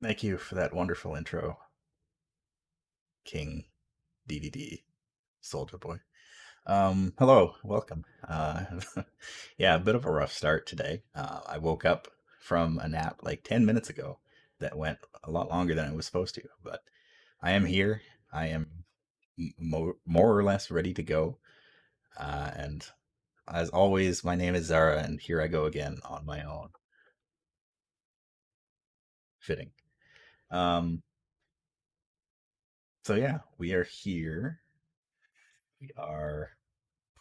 Thank you for that wonderful intro, King DDD Soldier Boy. Hello, welcome. Yeah, a bit of a rough start today. I woke up from a nap like 10 minutes ago that went a lot longer than it was supposed to, but I am here. I am more or less ready to go. And as always, my name is Zara, and here I go again on my own. Fitting. Um, so yeah, we are here. We are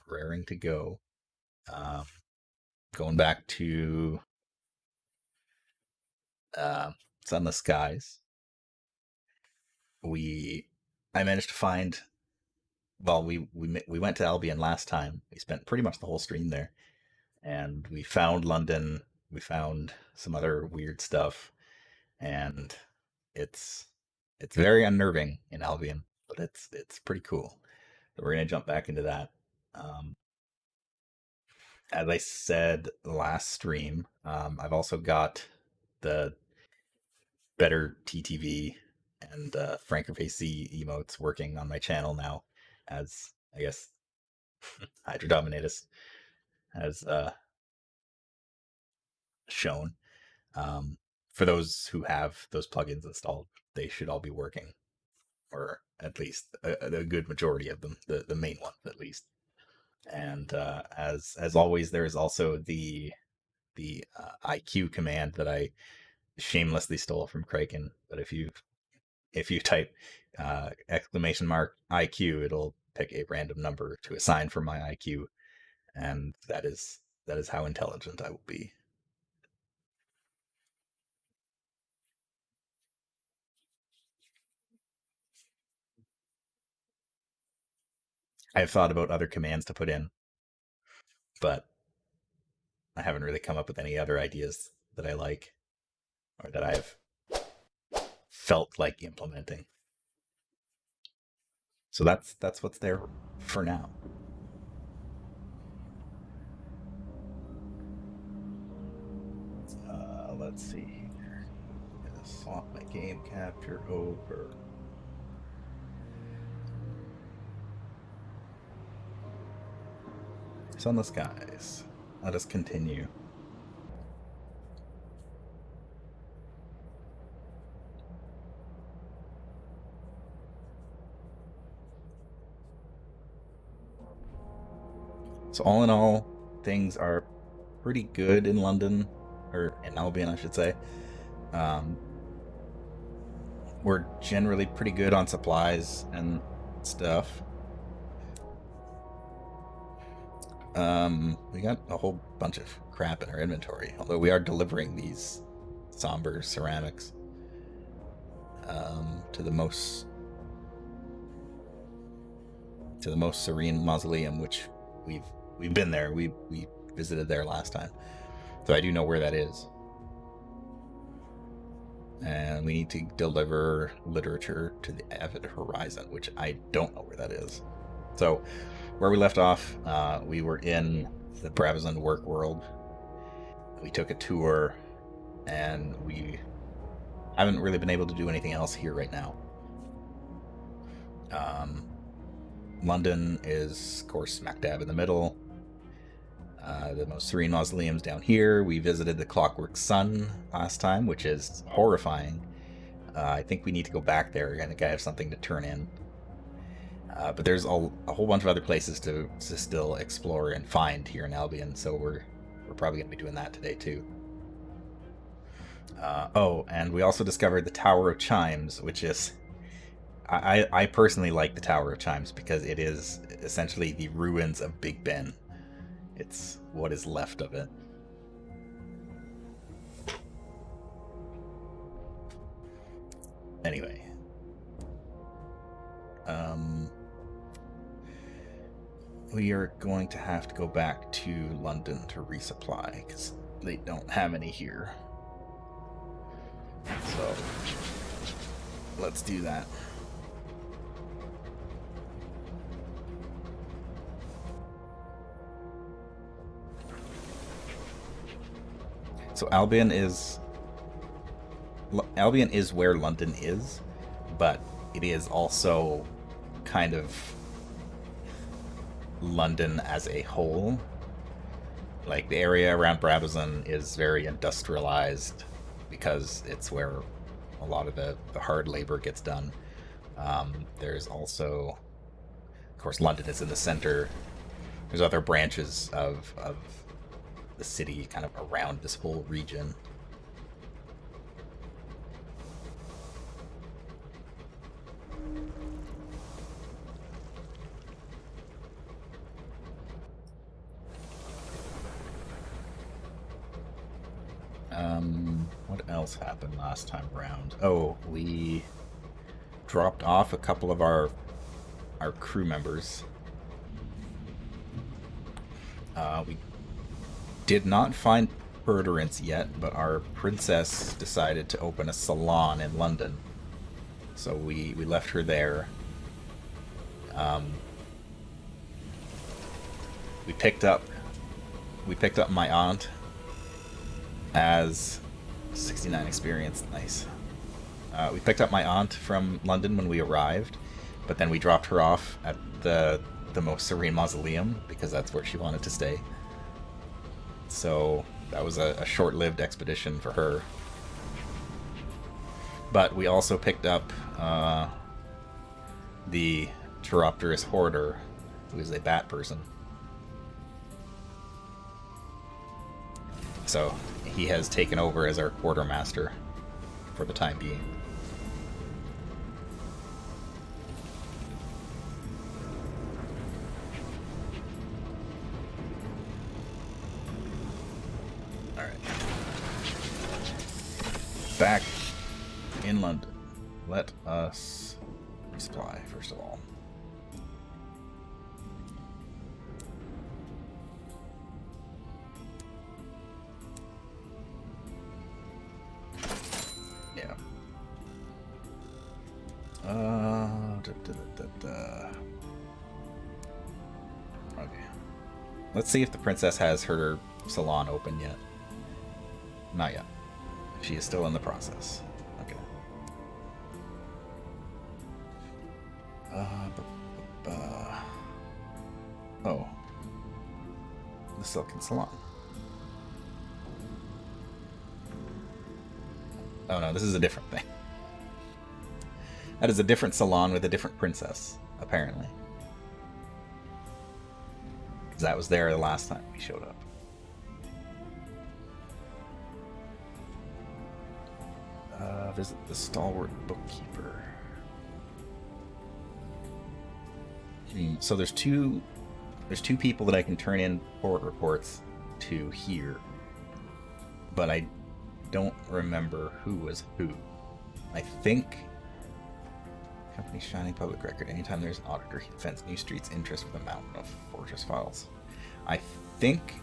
raring to go. Um, Going back to uh, Sunless Skies, we I managed to find. Well, we went to Albion last time. We spent pretty much the whole stream there, and we found London. We found some other weird stuff, and it's it's very unnerving in Albion, but it's pretty cool. So we're gonna jump back into that. Um, as I said last stream, I've also got the better TTV and Franker PC emotes working on my channel now, as I guess Hydrodominatus has shown. Um, for those who have those plugins installed, they should all be working, or at least a good majority of them, the main ones at least. And as always, there is also the IQ command that I shamelessly stole from Kraken. But if you type exclamation mark IQ, it'll pick a random number to assign for my IQ, and that is how intelligent I will be. I've thought about other commands to put in, but I haven't really come up with any other ideas that I like or that I've felt like implementing. So that's what's there for now. Let's see here. I'm gonna swap my game capture over. Sunless Skies. Let us continue. So all in all, things are pretty good in London, or in Albion, I should say. Um, we're generally pretty good on supplies and stuff. We got a whole bunch of crap in our inventory, although we are delivering these somber ceramics to the most serene mausoleum, which we've been there. We visited there last time, so I do know where that is. And we need to deliver literature to the Avid Horizon, which I don't know where that is. So, where we left off, we were in the Brabazon work world. We took a tour, and we haven't really been able to do anything else here right now. London is, of course, smack dab in the middle. The most serene mausoleum's down here. We visited the Clockwork Sun last time, which is horrifying. I think we need to go back there. I think I have something to turn in. But there's a whole bunch of other places to still explore and find here in Albion, so we're probably going to be doing that today too. Oh, and we also discovered the Tower of Chimes, which is... I personally like the Tower of Chimes because it is essentially the ruins of Big Ben. It's what is left of it. Anyway. We are going to have to go back to London to resupply because they don't have any here. So let's do that. So Albion is Albion is where London is, but it is also kind of London as a whole. Like, the area around Brabazon is very industrialized because it's where a lot of the hard labor gets done. There's also, of course, London is in the center. There's other branches of the city kind of around this whole region. What else happened last time around? Oh, we dropped off a couple of our crew members. We did not find Perderance yet, but our princess decided to open a salon in London, so we left her there. We picked up my aunt as 69 experience. Nice. We picked up my aunt from London when we arrived, but then we dropped her off at the Most Serene Mausoleum because that's where she wanted to stay. So that was a short-lived expedition for her. But we also picked up the Chiropterous Hoarder, who is a bat person. So he has taken over as our quartermaster for the time being. Alright. Back in London. Let us resupply, first of all. Yeah. Okay. Let's see if the princess has her salon open yet. Not yet. She is still in the process. Okay. Oh. The Silken Salon. Oh no, this is a different thing. That is a different salon with a different princess, apparently. Because that was there the last time we showed up. Visit the Stalwart Bookkeeper. So there's two people that I can turn in port reports to here, but I don't remember who was who. I think company shining public record. Anytime there's an auditor, he defends New Street's interest with a mountain of fortress files. I think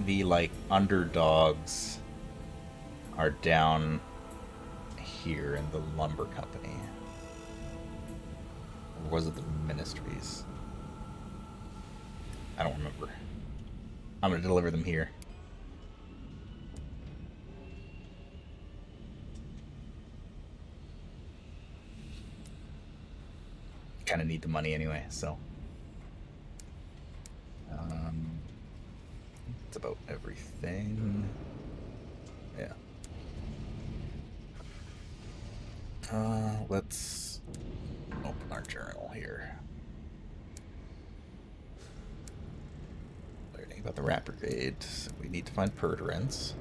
the underdogs are down here in the lumber company. Or was it the ministries? I don't remember. I'm gonna deliver them here. Kind of need the money anyway, so it's about everything. Yeah. Let's open our journal here. Learning about the Rat Brigade. So we need to find Perderance.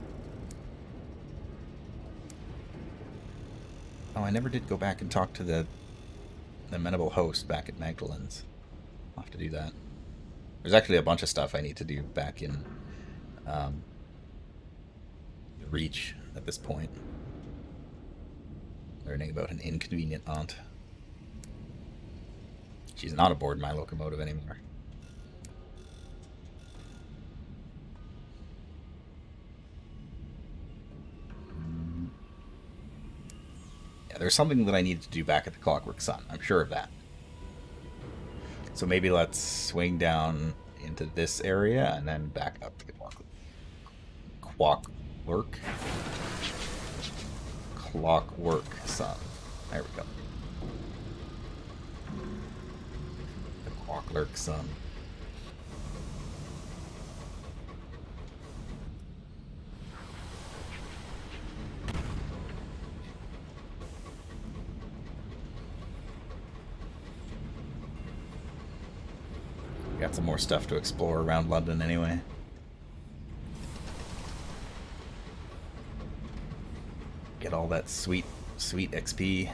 Oh, I never did go back and talk to the amenable host back at Magdalen's. I'll have to do that. There's actually a bunch of stuff I need to do back in Reach at this point. Learning about an inconvenient aunt. She's not aboard my locomotive anymore. Yeah, there's something that I need to do back at the Clockwork Sun. I'm sure of that. So maybe let's swing down into this area and then back up to the Clockwork. Clockwork Sun. There we go. The Clockwork Sun. Got some more stuff to explore around London anyway. Get all that sweet XP.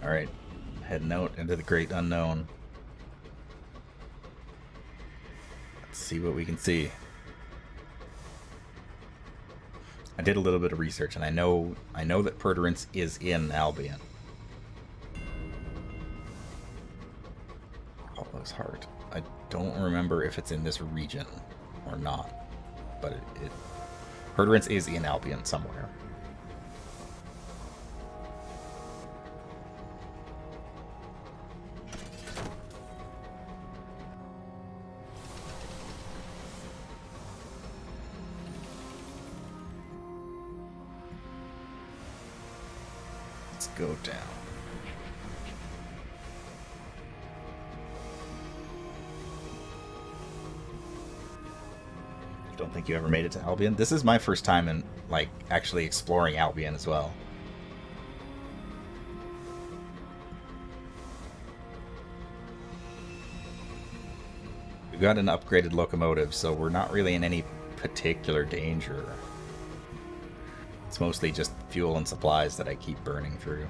Alright, heading out into the great unknown. Let's see what we can see. I did a little bit of research, and I know that Perturance is in Albion. Hollow's Heart. I don't remember if it's in this region or not, but Perturance is in Albion somewhere. Go down. I don't think you ever made it to Albion. This is my first time in, like, actually exploring Albion as well. We've got an upgraded locomotive, so we're not really in any particular danger. It's mostly just fuel and supplies that I keep burning through.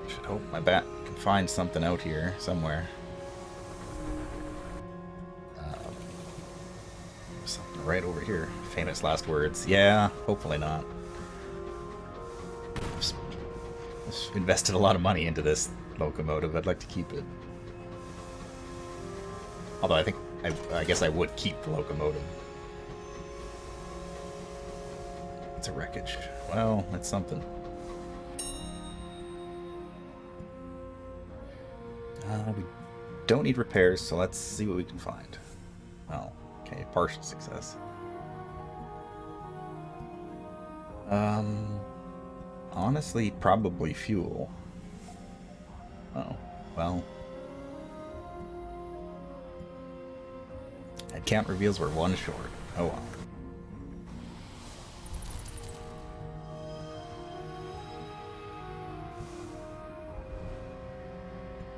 Should hope my bat can find something out here somewhere. Something right over here. Famous last words. Yeah, hopefully not. Invested a lot of money into this locomotive. I'd like to keep it. Although I guess I would keep the locomotive. It's a wreckage. Well, that's something. We don't need repairs, so let's see what we can find. Oh, okay, partial success. Honestly, probably fuel. Oh, well. Head count reveals we're one short. Oh well.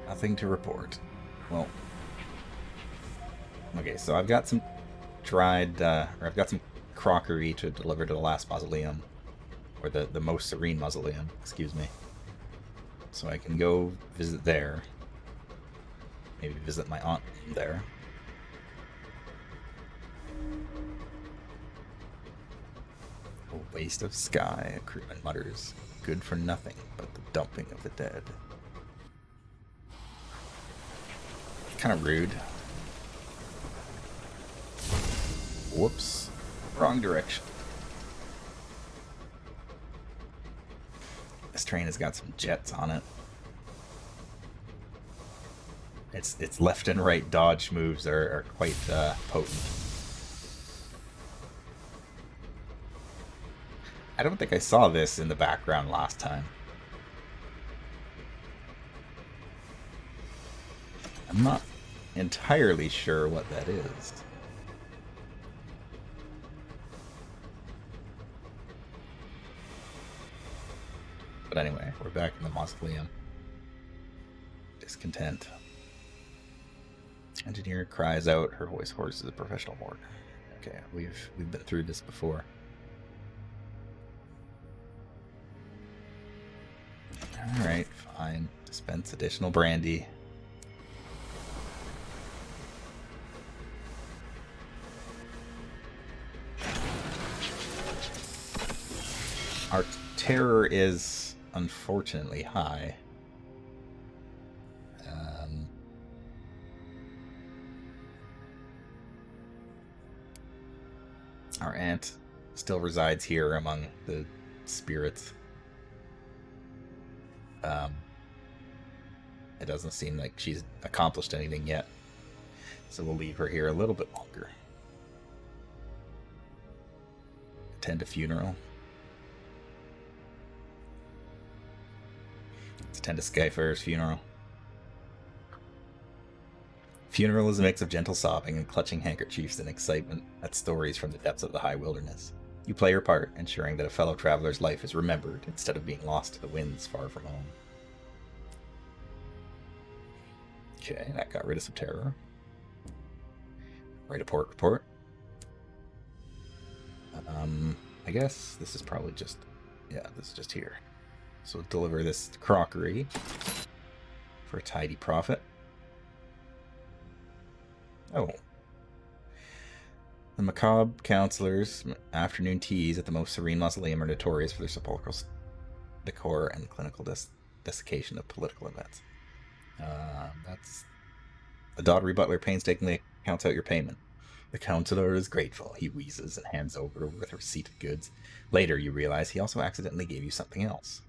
Nothing to report. Well. Okay, so I've got some dried, or I've got some crockery to deliver to the last mausoleum. Or the most serene mausoleum, excuse me. So I can go visit there. Maybe visit my aunt there. A waste of sky, a crewman mutters. Good for nothing but the dumping of the dead. Kind of rude. Whoops. Wrong direction. This train has got some jets on it. Its left and right dodge moves are quite potent. I don't think I saw this in the background last time. I'm not entirely sure what that is. But anyway, we're back in the Mausoleum. Discontent. Engineer cries out, her voice hoarse as a professional morgue. Okay, we've been through this before. Alright, fine. Dispense additional brandy. Our terror is unfortunately high. Our aunt still resides here among the spirits. It doesn't seem like she's accomplished anything yet, so we'll leave her here a little bit longer. Attend a funeral. Let's attend a Skyfire's funeral. Funeral is a mix of gentle sobbing and clutching handkerchiefs and excitement at stories from the depths of the high wilderness. You play your part, ensuring that a fellow traveler's life is remembered instead of being lost to the winds far from home. Okay, that got rid of some terror. Write a port report. I guess this is probably just... yeah, this is just here. So deliver this crockery for a tidy profit. Oh. The macabre counselors' afternoon teas at the most serene mausoleum are notorious for their sepulchral decor and clinical desiccation of political events. That's... The Daughtery butler painstakingly counts out your payment. The counselor is grateful. He wheezes and hands over with a receipt of goods. Later, you realize he also accidentally gave you something else.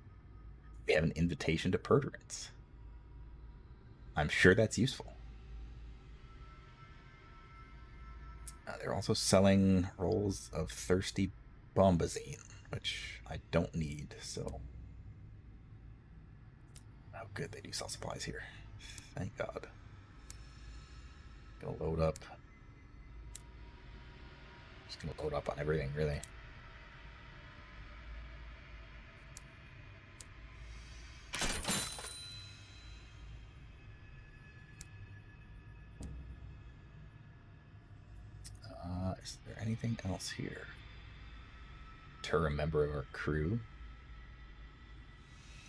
We have an invitation to perjurance. I'm sure that's useful. They're also selling rolls of thirsty bombazine, which I don't need, so... Oh, good, they do sell supplies here. Thank God. Gonna load up. Just gonna load up on everything, really. Is there anything else here? To a member of our crew?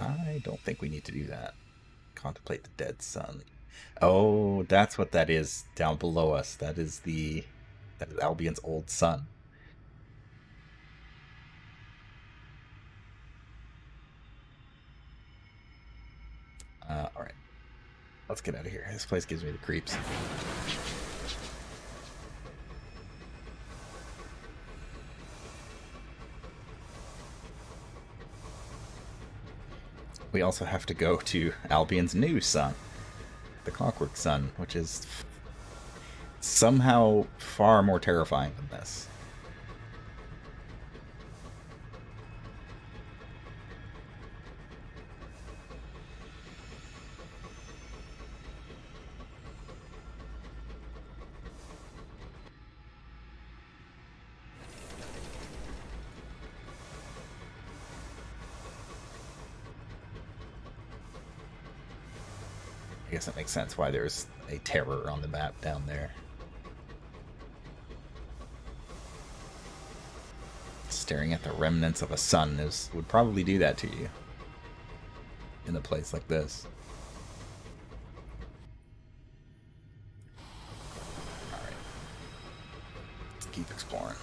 I don't think we need to do that. Contemplate the dead sun. Oh, that's what that is down below us. That is Albion's old sun. Alright. Let's get out of here. This place gives me the creeps. We also have to go to Albion's new sun, the Clockwork Sun, which is somehow far more terrifying than this. I guess that makes sense why there's a terror on the map down there. Staring at the remnants of a sun would probably do that to you in a place like this. Alright. Let's keep exploring.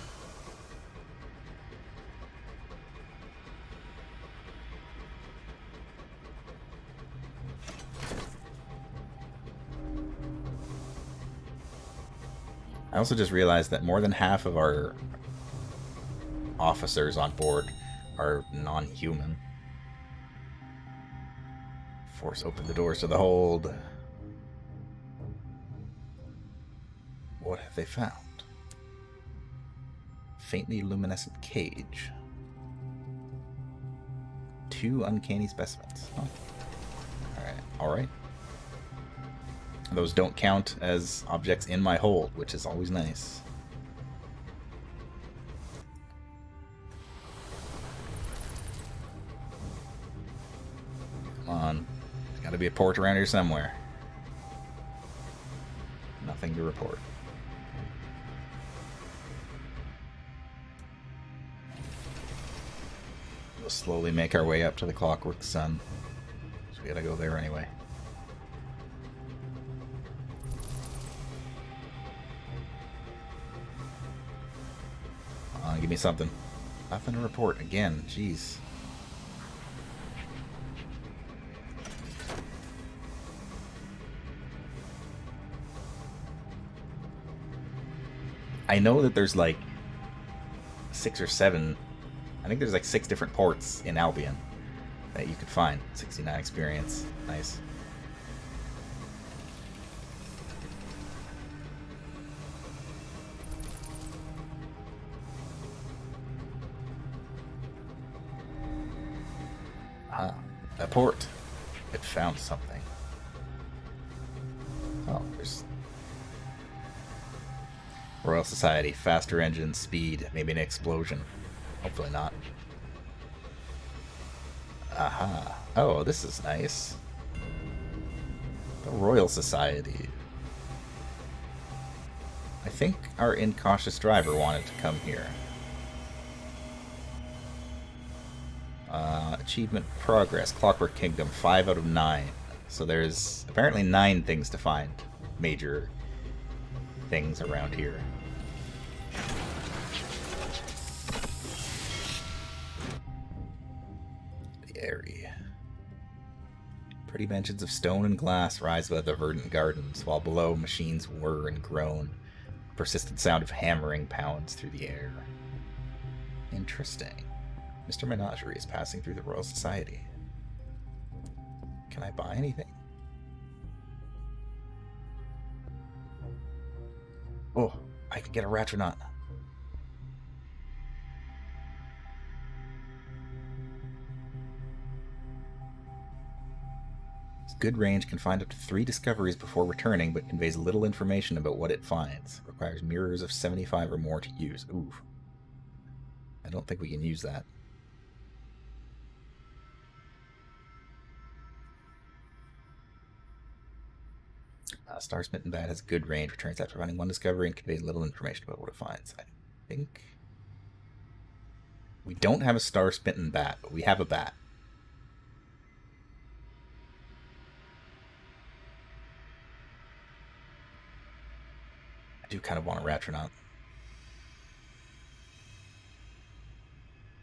I also just realized that more than half of our officers on board are non-human. Force open the doors to the hold. What have they found? Faintly luminescent cage. 2 uncanny specimens. Oh. Alright. Those don't count as objects in my hold, which is always nice. Come on. There's gotta be a port around here somewhere. Nothing to report. We'll slowly make our way up to the Clockwork Sun. We gotta go there anyway. Give me something. Nothing to report again. Jeez. I know that there's like 6 or 7. I think there's like 6 different ports in Albion that you could find. 69 experience. Nice. A port. It found something. Oh, there's Royal Society. Faster engine, speed, maybe an explosion. Hopefully not. Aha. Oh, this is nice. The Royal Society. I think our incautious driver wanted to come here. Achievement progress. Clockwork Kingdom, 5 out of 9. So there's apparently 9 things to find. Major things around here. The area. Pretty mansions of stone and glass rise above the verdant gardens, while below machines whir and groan. A persistent sound of hammering pounds through the air. Interesting. Mr. Menagerie is passing through the Royal Society. Can I buy anything? Oh, I can get a Ratronaut. It's good range, can find up to 3 discoveries before returning, but conveys little information about what it finds. Requires mirrors of 75 or more to use. Ooh. I don't think we can use that. Star Smitten Bat has good range, returns after finding 1 discovery, and conveys little information about what it finds. I think we don't have a Star Smitten Bat, but we have a bat. I do kind of want a Ratronaut.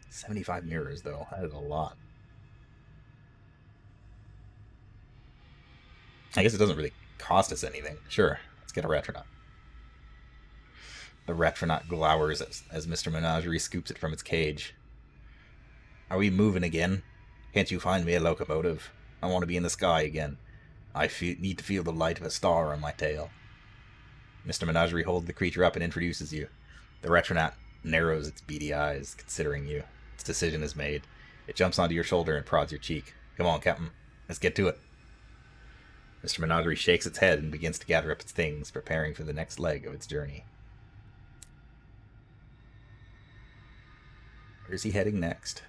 75 mirrors, though. That is a lot. I guess it doesn't really cost us anything. Sure, let's get a Ratronaut. The Ratronaut glowers as Mr. Menagerie scoops it from its cage. Are we moving again? Can't you find me a locomotive? I want to be in the sky again. I need to feel the light of a star on my tail. Mr. Menagerie holds the creature up and introduces you. The Ratronaut narrows its beady eyes, considering you. Its decision is made. It jumps onto your shoulder and prods your cheek. Come on, Captain. Let's get to it. Mr. Menagerie shakes its head and begins to gather up its things, preparing for the next leg of its journey. Where's he heading next?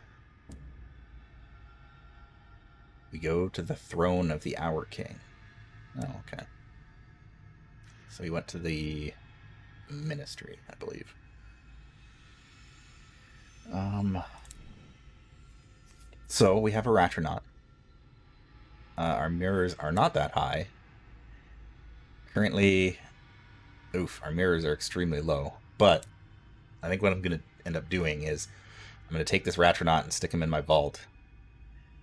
We go to the throne of the Hour King. Oh, okay. So he went to the ministry, I believe. So we have a Ratronaut. Our mirrors are not that high. Currently, our mirrors are extremely low. But I think what I'm going to end up doing is I'm going to take this Ratronaut and stick him in my vault.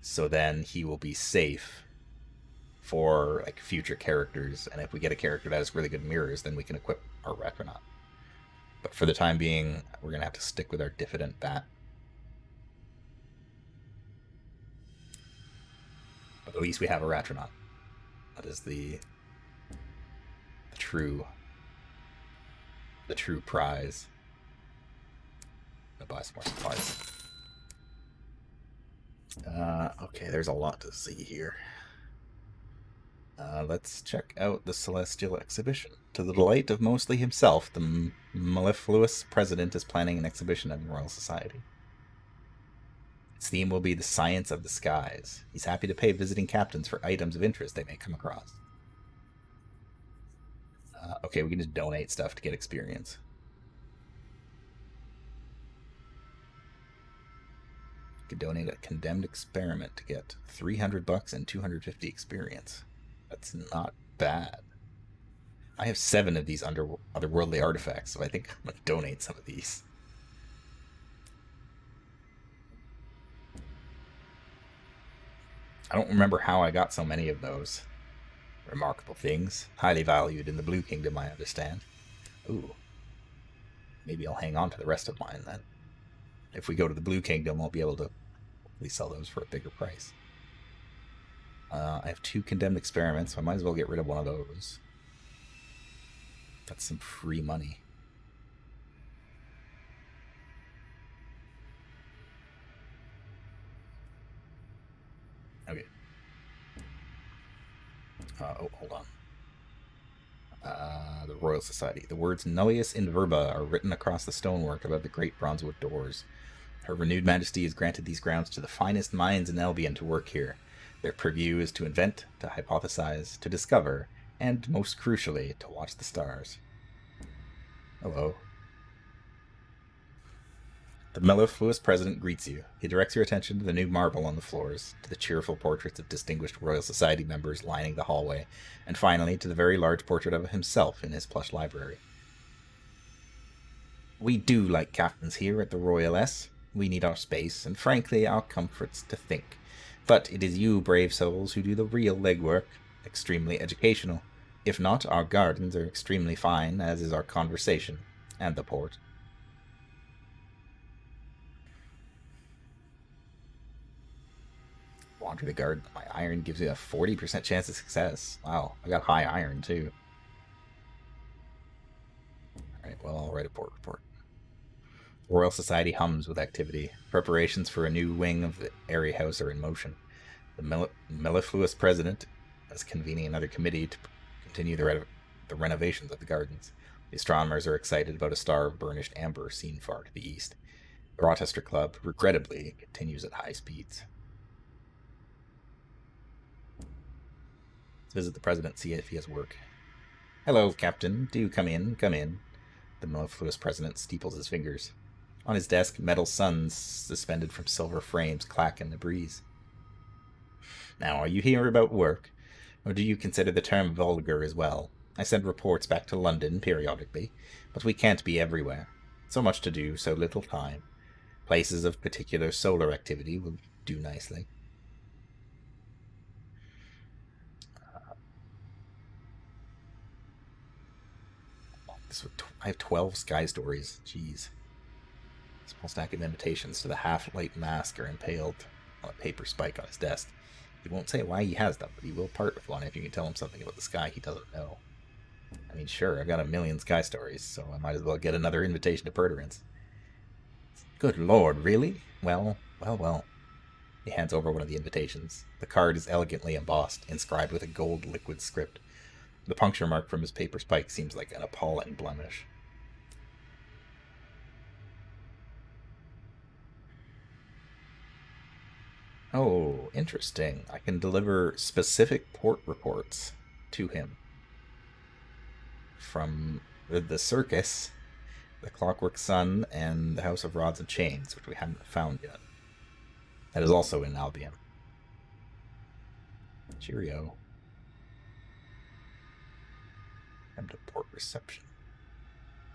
So then he will be safe for like future characters. And if we get a character that has really good mirrors, then we can equip our Ratronaut. But for the time being, we're going to have to stick with our Diffident Bat. But at least we have a Ratronaut. That is the true prize. I'll buy some more supplies. Okay, there's a lot to see here. Let's check out the Celestial Exhibition. To the delight of mostly himself, the Mellifluous President is planning an exhibition at the Royal Society. Its theme will be the science of the skies. He's happy to pay visiting captains for items of interest they may come across. Okay, we can just donate stuff to get experience. You could donate a condemned experiment to get $300 and 250 experience. That's not bad. I have 7 of these otherworldly artifacts, so I think I'm going to donate some of these. I don't remember how I got so many of those. Remarkable things. Highly valued in the Blue Kingdom, I understand. Ooh. Maybe I'll hang on to the rest of mine then. If we go to the Blue Kingdom, I'll be able to sell those for a bigger price. I have 2 condemned experiments, so I might as well get rid of one of those. That's some free money. Okay. Oh, hold on. The Royal Society. The words Nullius in Verba are written across the stonework above the great bronzewood doors. Her renewed majesty has granted these grounds to the finest minds in Albion to work here. Their purview is to invent, to hypothesize, to discover, and, most crucially, to watch the stars. Hello. The Mellifluous President greets you. He directs your attention to the new marble on the floors, to the cheerful portraits of distinguished Royal Society members lining the hallway, and finally to the very large portrait of himself in his plush library. We do like captains here at the Royal S. We need our space, and frankly our comforts to think. But it is you, brave souls, who do the real legwork. Extremely educational. If not, our gardens are extremely fine, as is our conversation, and the port. Wander the garden. My iron gives you a 40% chance of success. Wow, I got high iron too. Alright, well, I'll write a port report. Royal Society hums with activity. Preparations for a new wing of the Airy House are in motion. The Mellifluous President is convening another committee to continue the renovations of the gardens. The astronomers are excited about a star of burnished amber seen far to the east. The Rochester Club, regrettably, continues at high speeds. Let's visit the President, see if he has work. Hello, Captain. Do come in, come in. The Mellifluous President steeples his fingers. On his desk, metal suns suspended from silver frames clack in the breeze. Now, are you here about work? Or do you consider the term vulgar as well? I send reports back to London periodically, but we can't be everywhere. So much to do, so little time. Places of particular solar activity will do nicely. I have 12 sky stories. Jeez. Small stack of invitations to the half-light mask are impaled on a paper spike on his desk. He won't say why he has them, but he will part with one if you can tell him something about the sky he doesn't know. I mean, sure, I've got a million sky stories, so I might as well get another invitation to Perturance. Good lord, really? Well. He hands over one of the invitations. The card is elegantly embossed, inscribed with a gold liquid script. The puncture mark from his paper spike seems like an appalling blemish. Oh, interesting. I can deliver specific port reports to him. From the circus, the Clockwork Sun, and the House of Rods and Chains, which we haven't found yet. That is also in Albion. Cheerio. Come to port reception.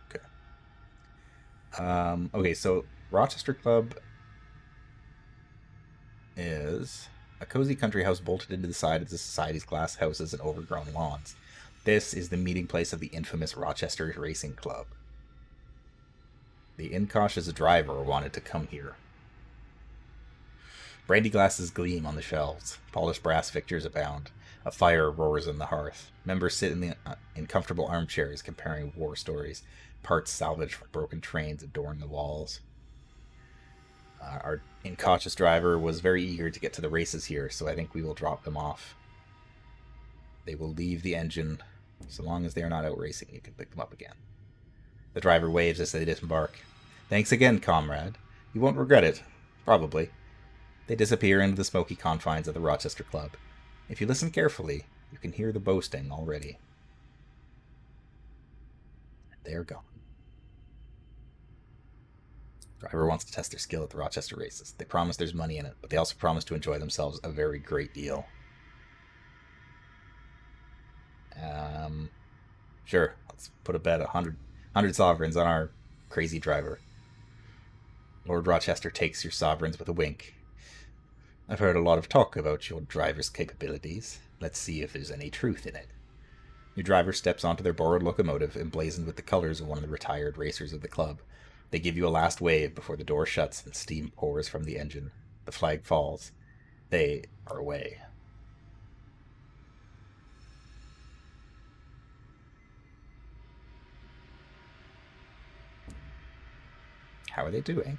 Okay. Okay, so Rochester Club is a cozy country house bolted into the side of the society's glass houses and overgrown lawns. This is the meeting place of the infamous Rochester Racing Club. The incautious driver wanted to come here. Brandy glasses gleam on the shelves. Polished brass fixtures abound. A fire roars in the hearth. Members sit in comfortable armchairs comparing war stories. Parts salvaged from broken trains adorn the walls. Our incautious driver was very eager to get to the races here, so I think we will drop them off. They will leave the engine. So long as they are not out racing, you can pick them up again. The driver waves as they disembark. Thanks again, comrade. You won't regret it. Probably. They disappear into the smoky confines of the Rochester Club. If you listen carefully, you can hear the boasting already. They're gone. Driver wants to test their skill at the Rochester races. They promise there's money in it, but they also promise to enjoy themselves a very great deal. Sure, let's put a bet 100 sovereigns on our crazy driver. Lord Rochester takes your sovereigns with a wink. I've heard a lot of talk about your driver's capabilities. Let's see if there's any truth in it. Your driver steps onto their borrowed locomotive, emblazoned with the colors of one of the retired racers of the club. They give you a last wave before the door shuts and steam pours from the engine. The flag falls. They are away. How are they doing?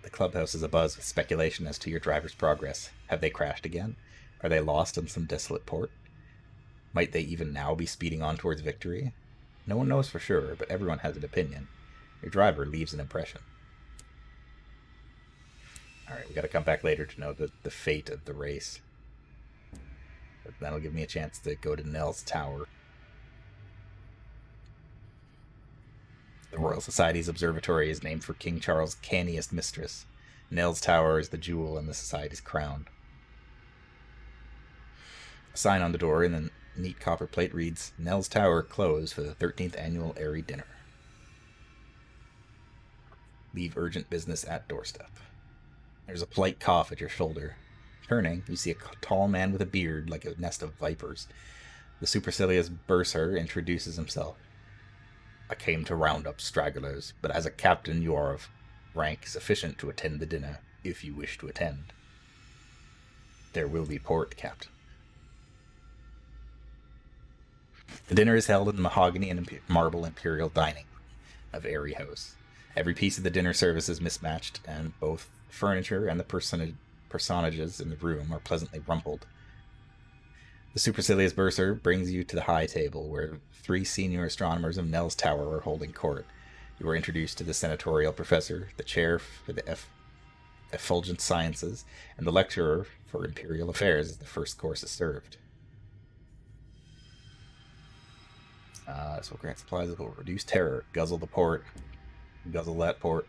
The clubhouse is abuzz with speculation as to your driver's progress. Have they crashed again? Are they lost in some desolate port? Might they even now be speeding on towards victory? No one knows for sure, but everyone has an opinion. Your driver leaves an impression. Alright, we gotta come back later to know the fate of the race. But that'll give me a chance to go to Nell's Tower. The Royal Society's observatory is named for King Charles' canniest mistress. Nell's Tower is the jewel in the Society's crown. A sign on the door in the neat copper plate reads, Nell's Tower closed for the 13th annual Airy Dinner. Leave urgent business at doorstep. There's a polite cough at your shoulder. Turning, you see a tall man with a beard like a nest of vipers. The supercilious bursar introduces himself. I came to round up stragglers, but as a captain you are of rank sufficient to attend the dinner, if you wish to attend. There will be port, Captain. The dinner is held in the mahogany and marble imperial dining of Airy House. Every piece of the dinner service is mismatched, and both furniture and the personages in the room are pleasantly rumpled. The supercilious bursar brings you to the high table, where 3 senior astronomers of Nell's Tower are holding court. You are introduced to the senatorial professor, the chair for the effulgent sciences, and the lecturer for imperial affairs as the first course is served. This will grant supplies that will reduce terror. Guzzle the port. Guzzle that port.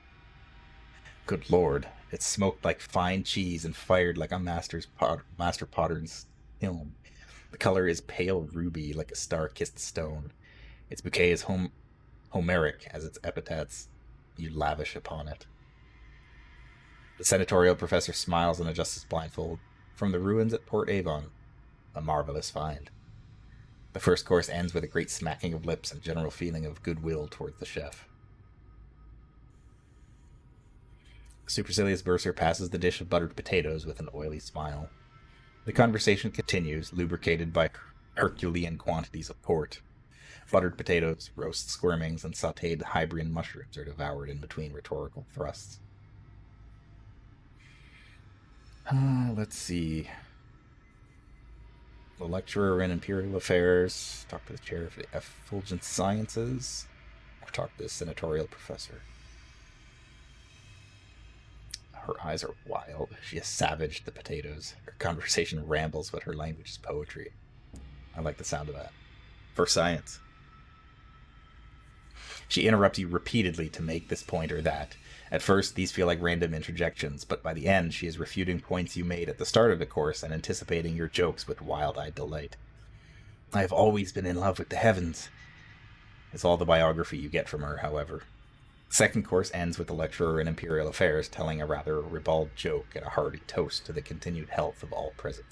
Good lord, it's smoked like fine cheese and fired like a master potter's kiln. The color is pale ruby like a star-kissed stone. Its bouquet is Homeric as its epithets you lavish upon it. The senatorial professor smiles and adjusts his blindfold. From the ruins at Port Avon, a marvelous find. The first course ends with a great smacking of lips and general feeling of goodwill towards the chef. The supercilious bursar passes the dish of buttered potatoes with an oily smile. The conversation continues, lubricated by Herculean quantities of port. Buttered potatoes, roast squirmings, and sautéed Hybrian mushrooms are devoured in between rhetorical thrusts. Let's see. The lecturer in Imperial Affairs, talk to the chair of the effulgent sciences, or talk to the senatorial professor. Her eyes are wild. She has savaged the potatoes. Her conversation rambles, but her language is poetry. I like the sound of that. For science. She interrupts you repeatedly to make this point or that. At first, these feel like random interjections, but by the end, she is refuting points you made at the start of the course and anticipating your jokes with wild-eyed delight. I have always been in love with the heavens. It's all the biography you get from her, however. The second course ends with the lecturer in Imperial Affairs telling a rather ribald joke and a hearty toast to the continued health of all present.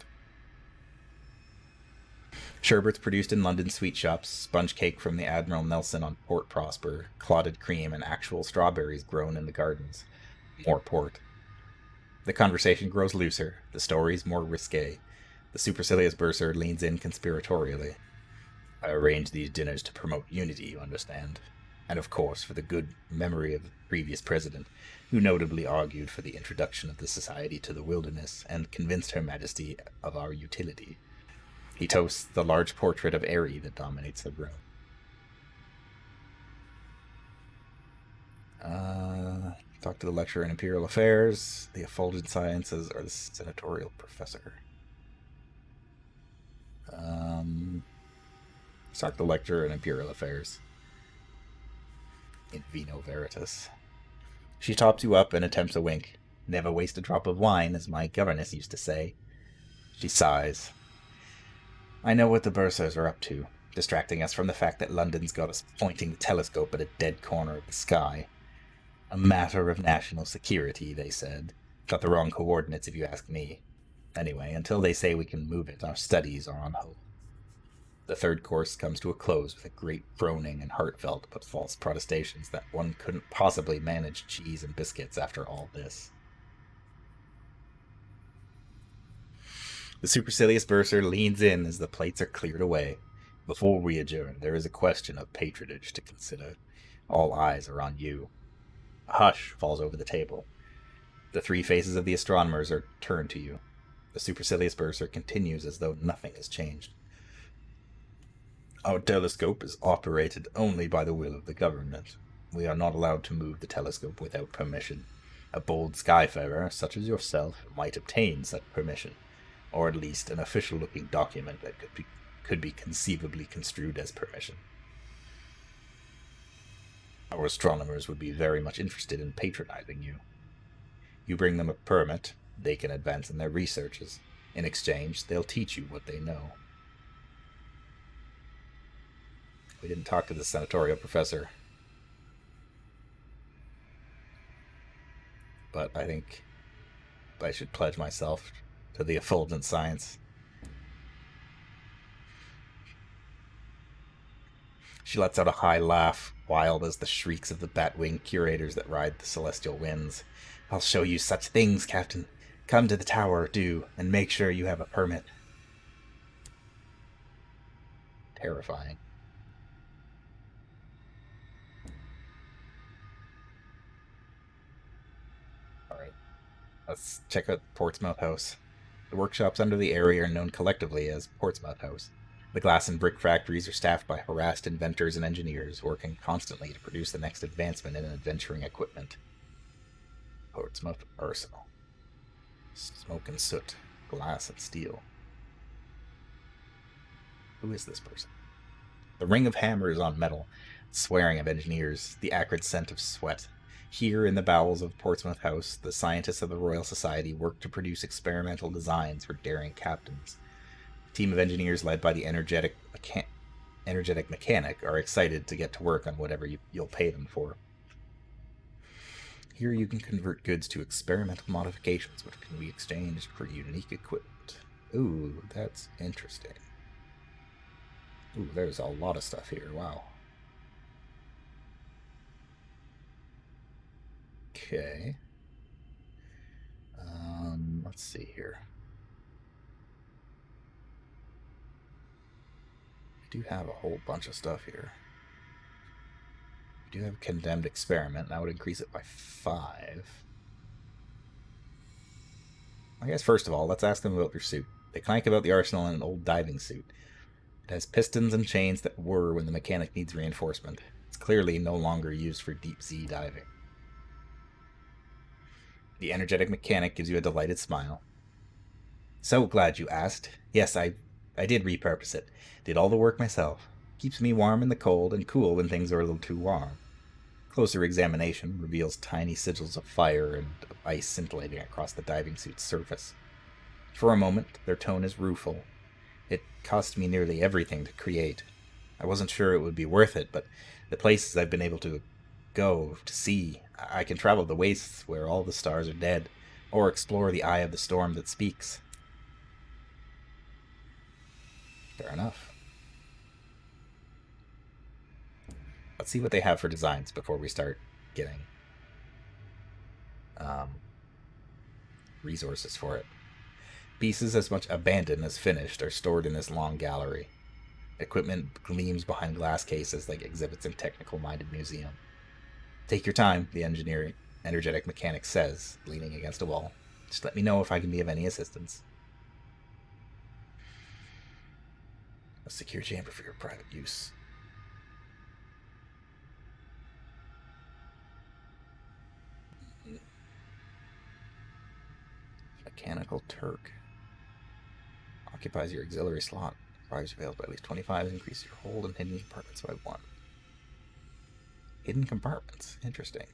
Sherbets produced in London sweet shops, sponge cake from the Admiral Nelson on Port Prosper, clotted cream, and actual strawberries grown in the gardens. More port. The conversation grows looser, the stories more risque. The supercilious bursar leans in conspiratorially. I arrange these dinners to promote unity, you understand. And of course for the good memory of the previous president, who notably argued for the introduction of the society to the wilderness and convinced Her Majesty of our utility. He toasts the large portrait of Airy that dominates the room. Talk to the lecturer in Imperial Affairs, the effulgent sciences, or the senatorial professor. Let's talk to the lecturer in Imperial Affairs. In vino veritas. She tops you up and attempts a wink. Never waste a drop of wine, as my governess used to say. She sighs. I know what the bursars are up to, distracting us from the fact that London's got us pointing the telescope at a dead corner of the sky. A matter of national security, they said. Got the wrong coordinates if you ask me. Anyway, until they say we can move it, our studies are on hold. The third course comes to a close with a great groaning and heartfelt but false protestations that one couldn't possibly manage cheese and biscuits after all this. The supercilious bursar leans in as the plates are cleared away. Before we adjourn, there is a question of patronage to consider. All eyes are on you. A hush falls over the table. The three faces of the astronomers are turned to you. The supercilious bursar continues as though nothing has changed. Our telescope is operated only by the will of the government. We are not allowed to move the telescope without permission. A bold skyfarer, such as yourself, might obtain such permission, or at least an official-looking document that could be conceivably construed as permission. Our astronomers would be very much interested in patronizing you. You bring them a permit, they can advance in their researches. In exchange, they'll teach you what they know. We didn't talk to the senatorial professor. But I think I should pledge myself to the effulgent science. She lets out a high laugh, wild as the shrieks of the bat-winged curators that ride the celestial winds. I'll show you such things, Captain. Come to the tower, do, and make sure you have a permit. Terrifying. Alright. Let's check out Portsmouth House. The workshops under the area are known collectively as Portsmouth House. The glass and brick factories are staffed by harassed inventors and engineers working constantly to produce the next advancement in adventuring equipment. Portsmouth Arsenal. Smoke and soot, glass and steel. Who is this person? The ring of hammers on metal, the swearing of engineers, the acrid scent of sweat. Here in the bowels of Portsmouth House, the scientists of the Royal Society work to produce experimental designs for daring captains. A team of engineers led by the energetic mechanic are excited to get to work on whatever you'll pay them for. Here you can convert goods to experimental modifications which can be exchanged for unique equipment. Ooh, that's interesting. Ooh, there's a lot of stuff here. Wow. Okay. Let's see here. We do have a whole bunch of stuff here. We do have a condemned experiment. That would increase it by 5. I guess first of all, let's ask them about their suit. They clank about the arsenal in an old diving suit. It has pistons and chains that whir when the mechanic needs reinforcement. It's clearly no longer used for deep-sea diving. The energetic mechanic gives you a delighted smile. So glad you asked. Yes, I did repurpose it. Did all the work myself. Keeps me warm in the cold and cool when things are a little too warm. Closer examination reveals tiny sigils of fire and ice scintillating across the diving suit's surface. For a moment, their tone is rueful. It cost me nearly everything to create. I wasn't sure it would be worth it, but the places I've been able to go, to see, I can travel the wastes where all the stars are dead, or explore the eye of the storm that speaks. Fair enough. Let's see what they have for designs before we start getting resources for it. Pieces as much abandoned as finished are stored in this long gallery. Equipment gleams behind glass cases like exhibits in technical-minded museum. Take your time, the energetic mechanic says, leaning against a wall. Just let me know if I can be of any assistance. A secure chamber for your private use. Mechanical Turk. Occupies your auxiliary slot. Requires available by at least 25. Increase your hold and hidden compartments by 1. Hidden compartments. Interesting.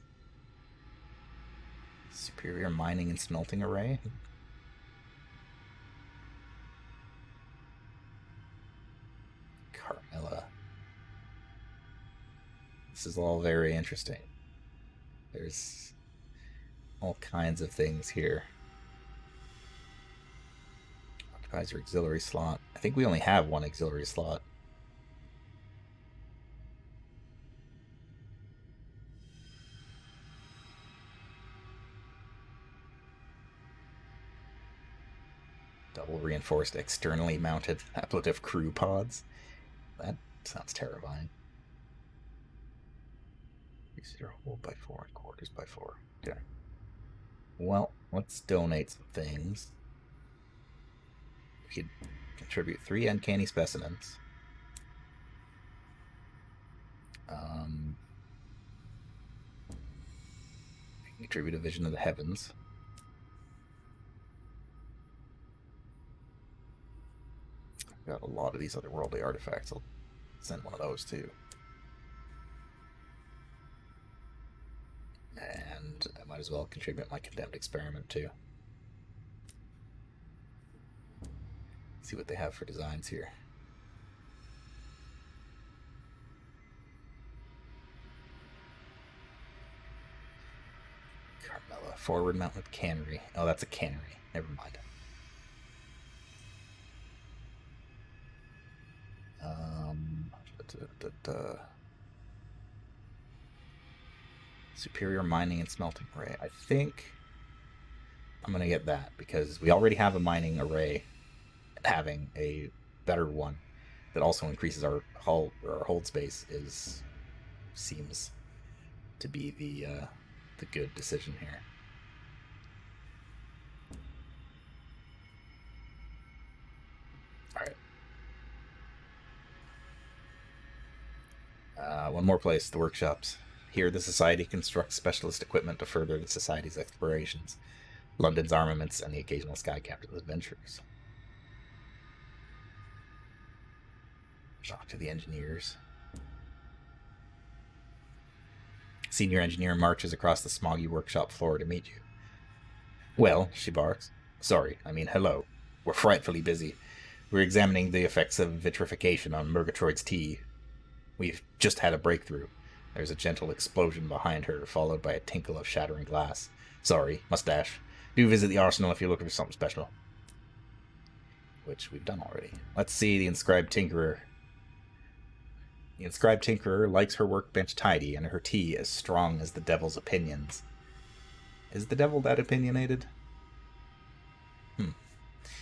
Superior mining and smelting array. Carmilla. This is all very interesting. There's all kinds of things here. Occupies your auxiliary slot. I think we only have one auxiliary slot. Double reinforced externally mounted ablative crew pods. That sounds terrifying. Consider hold by 4 and quarters by 4. Okay. Well, let's donate some things. We could contribute 3 uncanny specimens. We can contribute a vision of the heavens. I've got a lot of these otherworldly artifacts. I'll send one of those too. And I might as well contribute my condemned experiment too. See what they have for designs here. Carmilla, forward mounted cannery. Oh, that's a cannery. Never mind. Superior mining and smelting array. I think I'm going to get that because we already have a mining array, and having a better one that also increases our hull or our hold space seems to be the good decision here. All right. One more place, the workshops. Here, the Society constructs specialist equipment to further the Society's explorations, London's armaments, and the occasional sky captain's adventures. Talk to the engineers. Senior engineer marches across the smoggy workshop floor to meet you. Well, she barks. Sorry, I mean hello. We're frightfully busy. We're examining the effects of vitrification on Murgatroyd's tea. We've just had a breakthrough. There's a gentle explosion behind her, followed by a tinkle of shattering glass. Sorry, mustache. Do visit the Arsenal if you're looking for something special. Which we've done already. Let's see the Inscribed Tinkerer. The Inscribed Tinkerer likes her workbench tidy and her tea as strong as the devil's opinions. Is the devil that opinionated?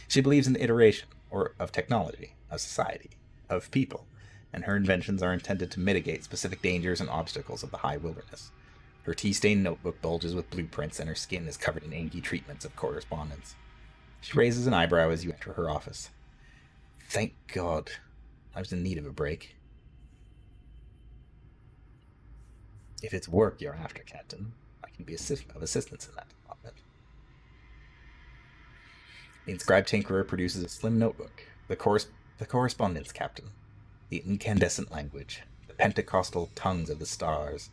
She believes in the iteration, or of technology, of society, of people, and her inventions are intended to mitigate specific dangers and obstacles of the high wilderness. Her tea-stained notebook bulges with blueprints, and her skin is covered in inky treatments of correspondence. She raises an eyebrow as you enter her office. Thank God. I was in need of a break. If it's work you're after, Captain, I can be of assistance in that department. The Inscribed Tinkerer produces a slim notebook. The correspondence, Captain. The incandescent language. The Pentecostal tongues of the stars.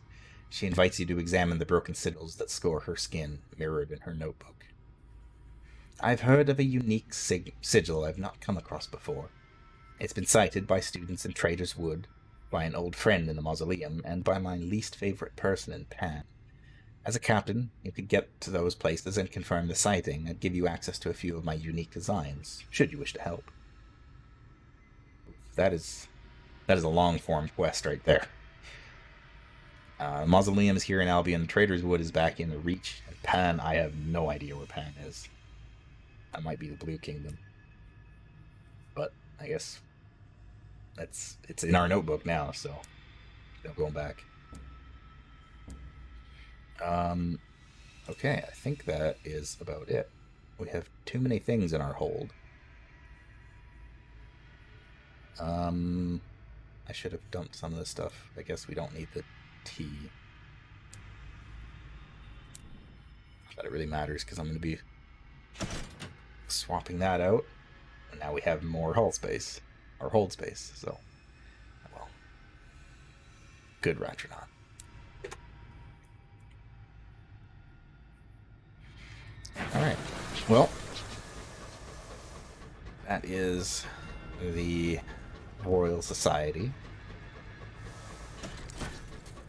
She invites you to examine the broken sigils that score her skin, mirrored in her notebook. I've heard of a unique sigil I've not come across before. It's been cited by students in Trader's Wood, by an old friend in the Mausoleum, and by my least favorite person in Pan. As a captain, you could get to those places and confirm the sighting and give you access to a few of my unique designs, should you wish to help. That is a long-form quest right there. Mausoleum is here in Albion, Trader's Wood is back in the Reach, and Pan, I have no idea where Pan is. That might be the Blue Kingdom. But, I guess, it's in our notebook now, so no going back. Okay, I think that is about it. We have too many things in our hold. I should have dumped some of this stuff. I guess we don't need the tea. Not that it really matters, because I'm going to be swapping that out. And now we have more hull space, or hold space, so, well. Good Ratronaut. Alright. Well, that is the Royal Society.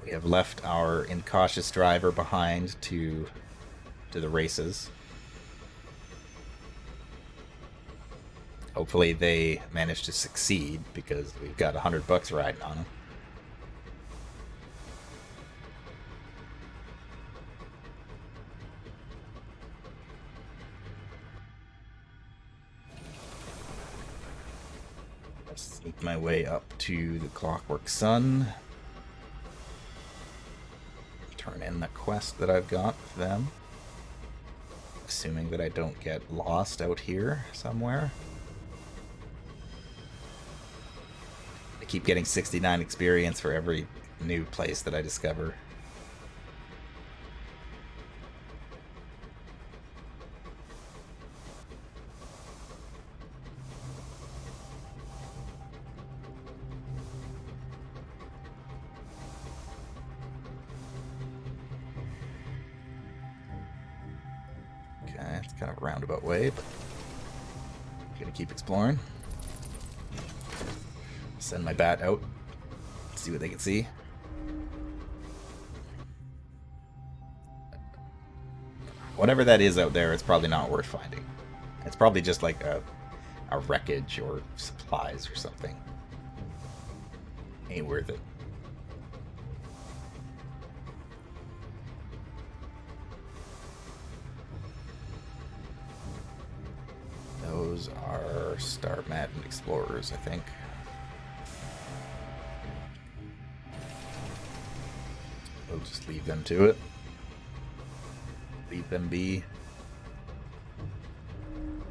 We have left our incautious driver behind to the races. Hopefully they manage to succeed, because we've got $100 riding on them. Let's sneak my way up to the Clockwork Sun. Turn in the quest that I've got with them. Assuming that I don't get lost out here somewhere. I keep getting 69 experience for every new place that I discover. Okay, it's kind of a roundabout way, but I'm gonna keep exploring. Send my bat out, see what they can see. Whatever that is out there, it's probably not worth finding. It's probably just like a wreckage or supplies or something. Ain't worth it. Those are star-maddened explorers, I think. We'll just leave them to it. Leave them be.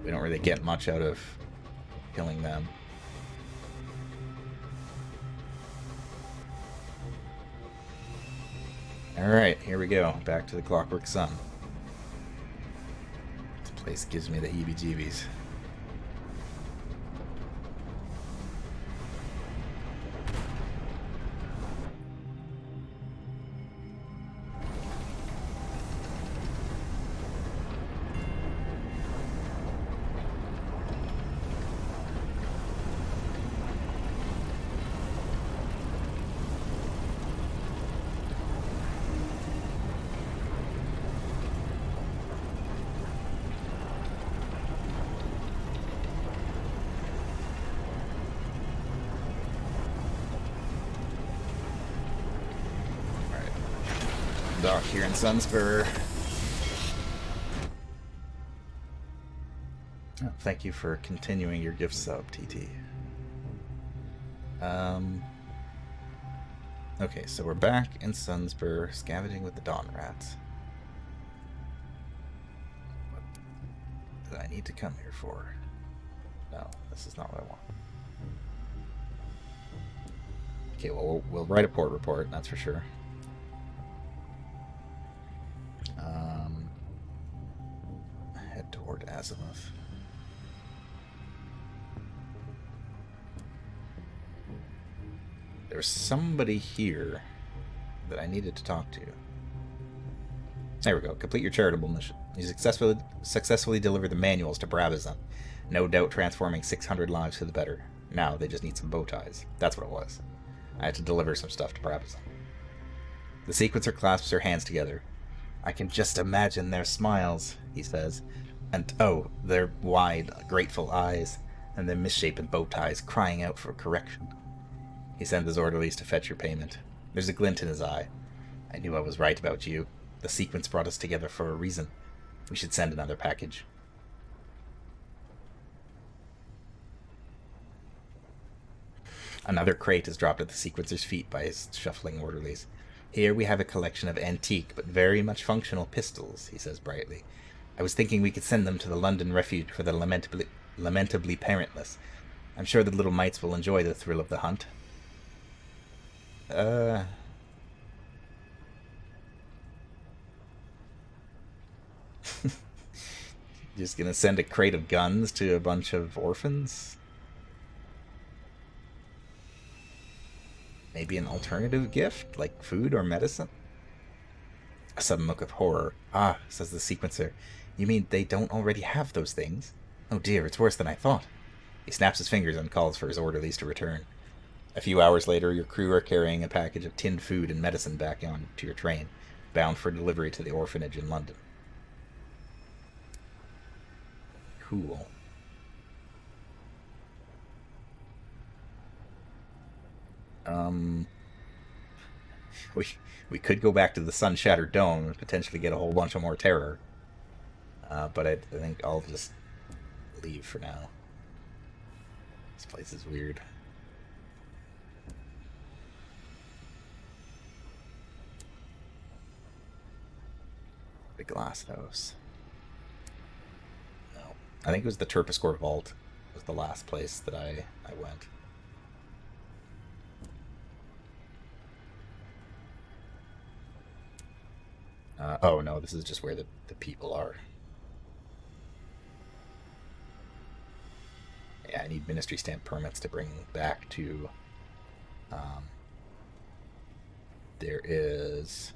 We don't really get much out of killing them. Alright, here we go. Back to the Clockwork Sun. This place gives me the heebie-jeebies. Dock here in Sunspur. Oh, thank you for continuing your gift sub, TT. Okay, so we're back in Sunspur, scavenging with the Dawn Rats. What did I need to come here for? No, this is not what I want. Okay, well, we'll write a port report, that's for sure. Head toward Azimuth. There's somebody here that I needed to talk to. There we go. Complete your charitable mission. You successfully delivered the manuals to Brabazon. No doubt transforming 600 lives for the better. Now they just need some bow ties. That's what it was. I had to deliver some stuff to Brabazon. The sequencer clasps her hands together. I can just imagine their smiles, he says. And oh, their wide, grateful eyes, and their misshapen bow ties crying out for correction. He sends his orderlies to fetch your payment. There's a glint in his eye. I knew I was right about you. The sequence brought us together for a reason. We should send another package. Another crate is dropped at the sequencer's feet by his shuffling orderlies. Here we have a collection of antique but very much functional pistols, he says brightly. I was thinking we could send them to the London Refuge for the lamentably parentless. I'm sure the little mites will enjoy the thrill of the hunt. Just gonna send a crate of guns to a bunch of orphans? Maybe an alternative gift, like food or medicine? A sudden look of horror. Ah, says the sequencer. You mean they don't already have those things? Oh dear, it's worse than I thought. He snaps his fingers and calls for his orderlies to return. A few hours later, your crew are carrying a package of tinned food and medicine back on to your train, bound for delivery to the orphanage in London. Cool. We could go back to the sun-shattered dome and potentially get a whole bunch of more terror. But I think I'll just leave for now. This place is weird. The glass house. No. I think it was the Terpsichore Vault was the last place that I went. Oh no, this is just where the people are. Yeah, I need ministry stamp permits to bring back to... There's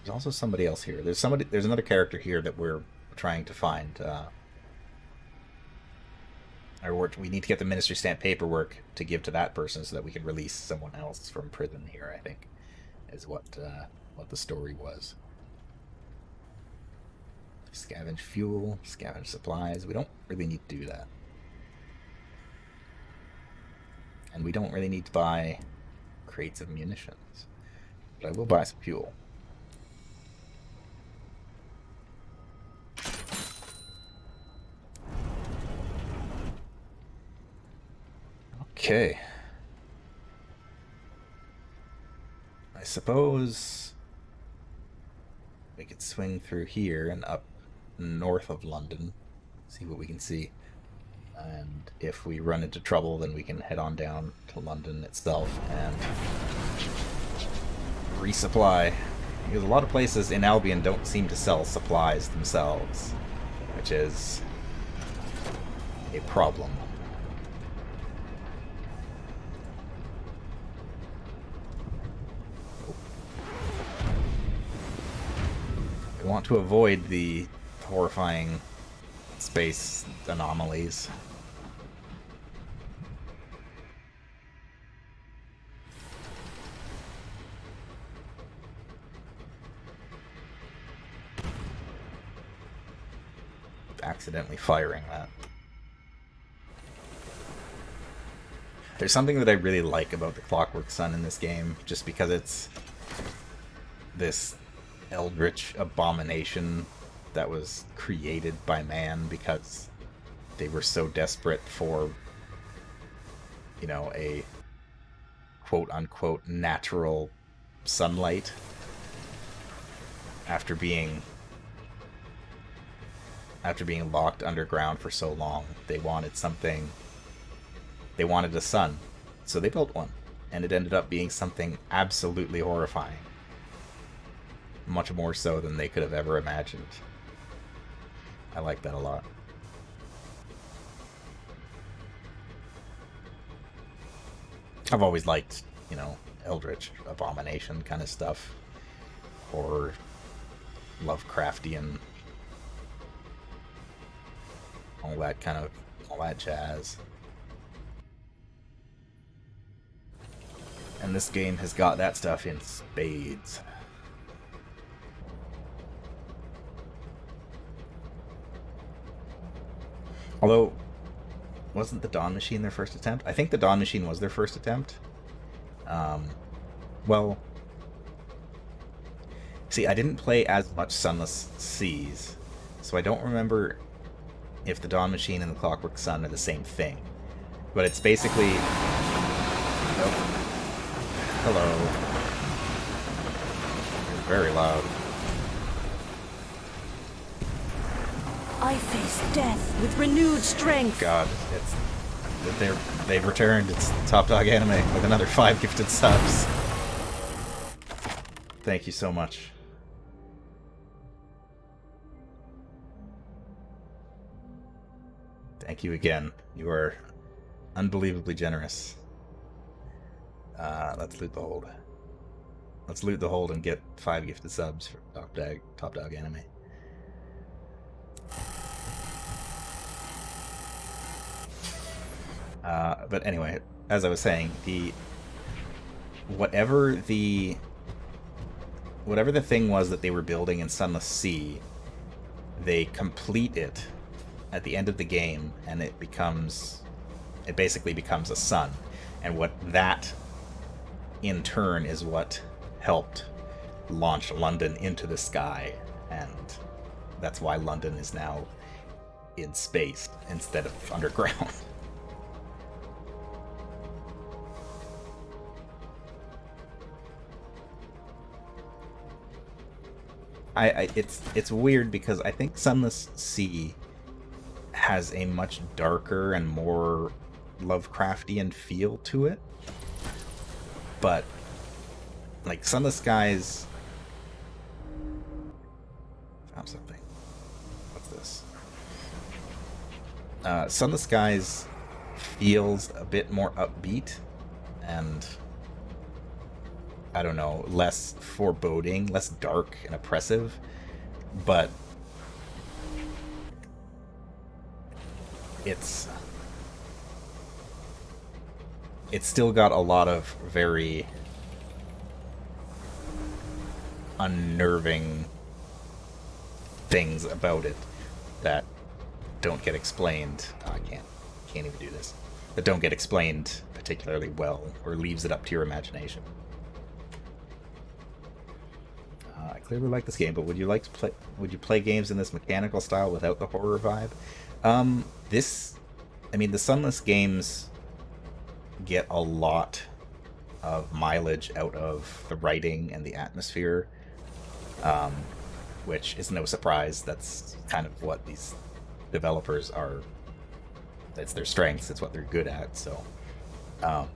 also somebody else here. There's another character here that we're trying to find. We need to get the ministry stamp paperwork to give to that person so that we can release someone else from prison here, I think, is what the story was. Scavenge fuel, scavenge supplies. We don't really need to do that. And we don't really need to buy crates of munitions. But I will buy some fuel. Okay. I suppose we could swing through here and up north of London, see what we can see. And if we run into trouble, then we can head on down to London itself and resupply. Because a lot of places in Albion don't seem to sell supplies themselves, which is a problem. We want to avoid the horrifying space anomalies. Accidentally firing that. There's something that I really like about the Clockwork Sun in this game, just because it's this eldritch abomination that was created by man because they were so desperate for, you know, a quote-unquote natural sunlight after being locked underground for so long. They wanted something. They wanted a sun, so they built one, and it ended up being something absolutely horrifying. Much more so than they could have ever imagined. I like that a lot. I've always liked, you know, eldritch abomination kind of stuff. Horror, Lovecraftian, all that jazz. And this game has got that stuff in spades. Although, wasn't the Dawn Machine their first attempt? I think the Dawn Machine was their first attempt. Well, see, I didn't play as much Sunless Seas, so I don't remember if the Dawn Machine and the Clockwork Sun are the same thing. But it's basically... Nope. Hello. It's very loud. I face death with renewed strength. God, they've returned. It's Top Dog Anime with another 5 gifted subs. Thank you so much. Thank you again. You are unbelievably generous. Let's loot the hold. Let's loot the hold and get 5 gifted subs for Top Dog Anime. But anyway, as I was saying, whatever the thing was that they were building in Sunless Sea, they complete it at the end of the game, and it basically becomes a sun. And what that, in turn, is what helped launch London into the sky, and that's why London is now in space instead of underground. It's weird because I think Sunless Sea has a much darker and more Lovecraftian feel to it, but like Sunless Skies, found something. What's this? Sunless Skies feels a bit more upbeat and, I don't know, less foreboding, less dark and oppressive, but it's still got a lot of very unnerving things about it that don't get explained. Oh, I can't even do this. That don't get explained particularly well, or leaves it up to your imagination. I clearly like this game, but would you play games in this mechanical style without the horror vibe? The Sunless games get a lot of mileage out of the writing and the atmosphere, which is no surprise. That's kind of what these developers are. That's their strengths. It's what they're good at. So, the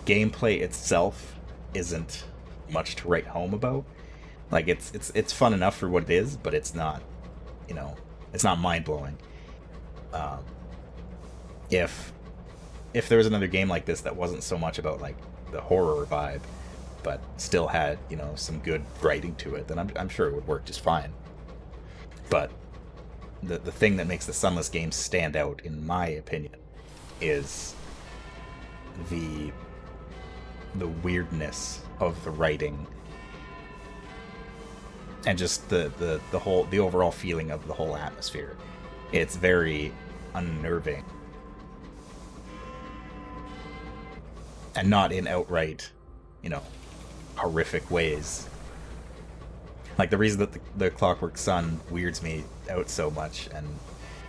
gameplay itself isn't much to write home about. Like it's fun enough for what it is, but it's not, it's not mind blowing. If there was another game like this that wasn't so much about like the horror vibe, but still had some good writing to it, then I'm sure it would work just fine. But the thing that makes the Sunless games stand out, in my opinion, is the weirdness of the writing and just the overall feeling of the whole atmosphere. It's very unnerving, and not in outright, horrific ways. Like the reason that the Clockwork Sun weirds me out so much, and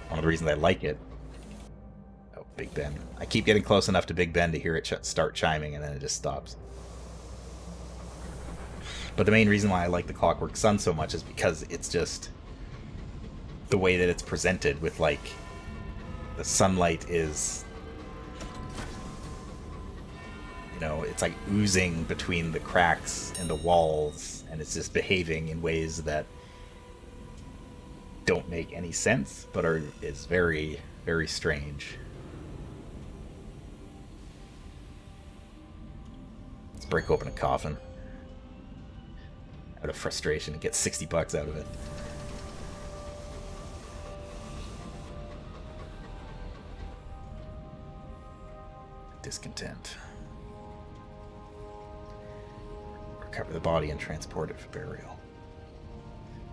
one of the reasons I like it. Oh, Big Ben! I keep getting close enough to Big Ben to hear it start chiming, and then it just stops. But the main reason why I like the Clockwork Sun so much is because it's just the way that it's presented, with like the sunlight is, it's like oozing between the cracks in the walls, and it's just behaving in ways that don't make any sense, but is very, very strange. Let's break open a coffin out of frustration and get $60 out of it. Discontent. Recover the body and transport it for burial.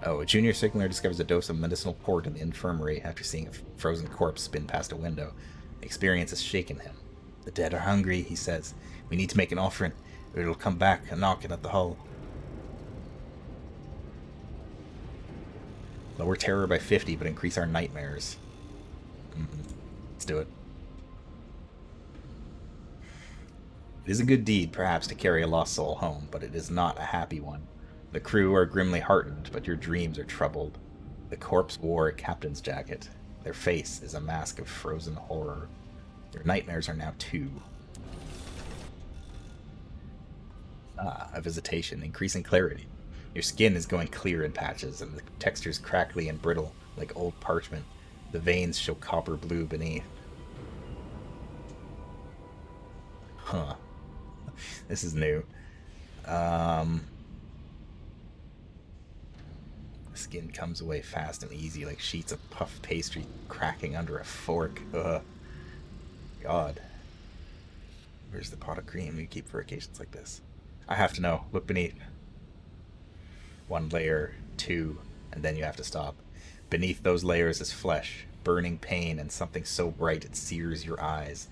Oh, a junior signaler discovers a dose of medicinal port in the infirmary after seeing a frozen corpse spin past a window. The experience has shaken him. The dead are hungry, he says. We need to make an offering, or it'll come back a knocking at the hull. Lower terror by 50, but increase our nightmares. Let's do it. It is a good deed, perhaps, to carry a lost soul home, but it is not a happy one. The crew are grimly heartened, but your dreams are troubled. The corpse wore a captain's jacket. Their face is a mask of frozen horror. Your nightmares are now 2. A visitation, increasing clarity. Your skin is going clear in patches, and the texture's crackly and brittle, like old parchment. The veins show copper blue beneath. Huh. This is new. Skin comes away fast and easy, like sheets of puff pastry cracking under a fork. Ugh. God. Where's the pot of cream you keep for occasions like this? I have to know. Look beneath. 1 layer, 2, and then you have to stop. Beneath those layers is flesh, burning pain, and something so bright it sears your eyes.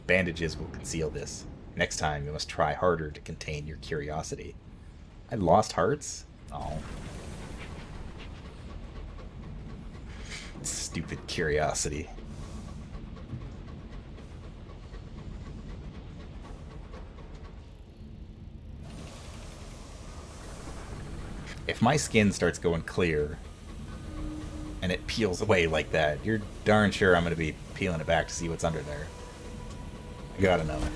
Bandages will conceal this. Next time, you must try harder to contain your curiosity. I lost hearts? Oh. Stupid curiosity. If my skin starts going clear and it peels away like that, you're darn sure I'm going to be peeling it back to see what's under there. I gotta know it.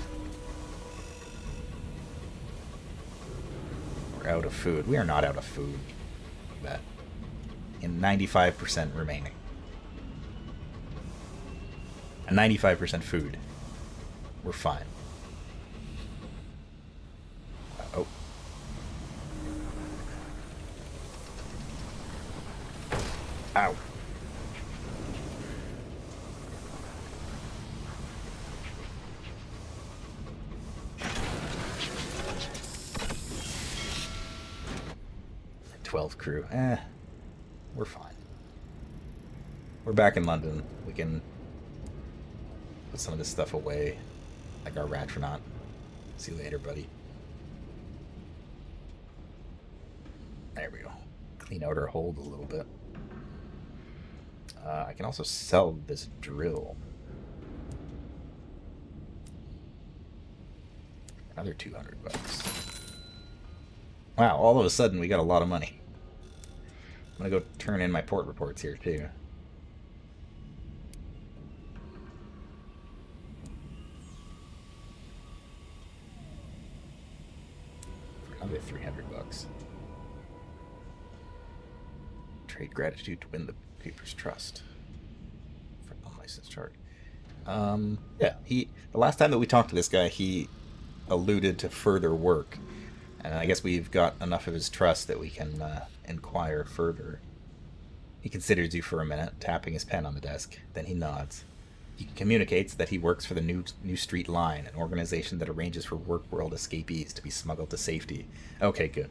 We're out of food. We are not out of food. Look at that. And 95% remaining. And 95% food. We're fine. Oh. Ow. Crew. We're fine. We're back in London. We can put some of this stuff away, like our Ratronaut. See you later, buddy. There we go. Clean out our hold a little bit. I can also sell this drill. Another 200 bucks. Wow, all of a sudden we got a lot of money. I'm gonna go turn in my port reports here too. For another 300 bucks. Trade gratitude to win the paper's trust. For unlicensed chart. Yeah, the last time that we talked to this guy, he alluded to further work. And I guess we've got enough of his trust that we can inquire further. He considers you for a minute, tapping his pen on the desk. Then he nods. He communicates that he works for the New Street Line, an organization that arranges for work-world escapees to be smuggled to safety. Okay, good.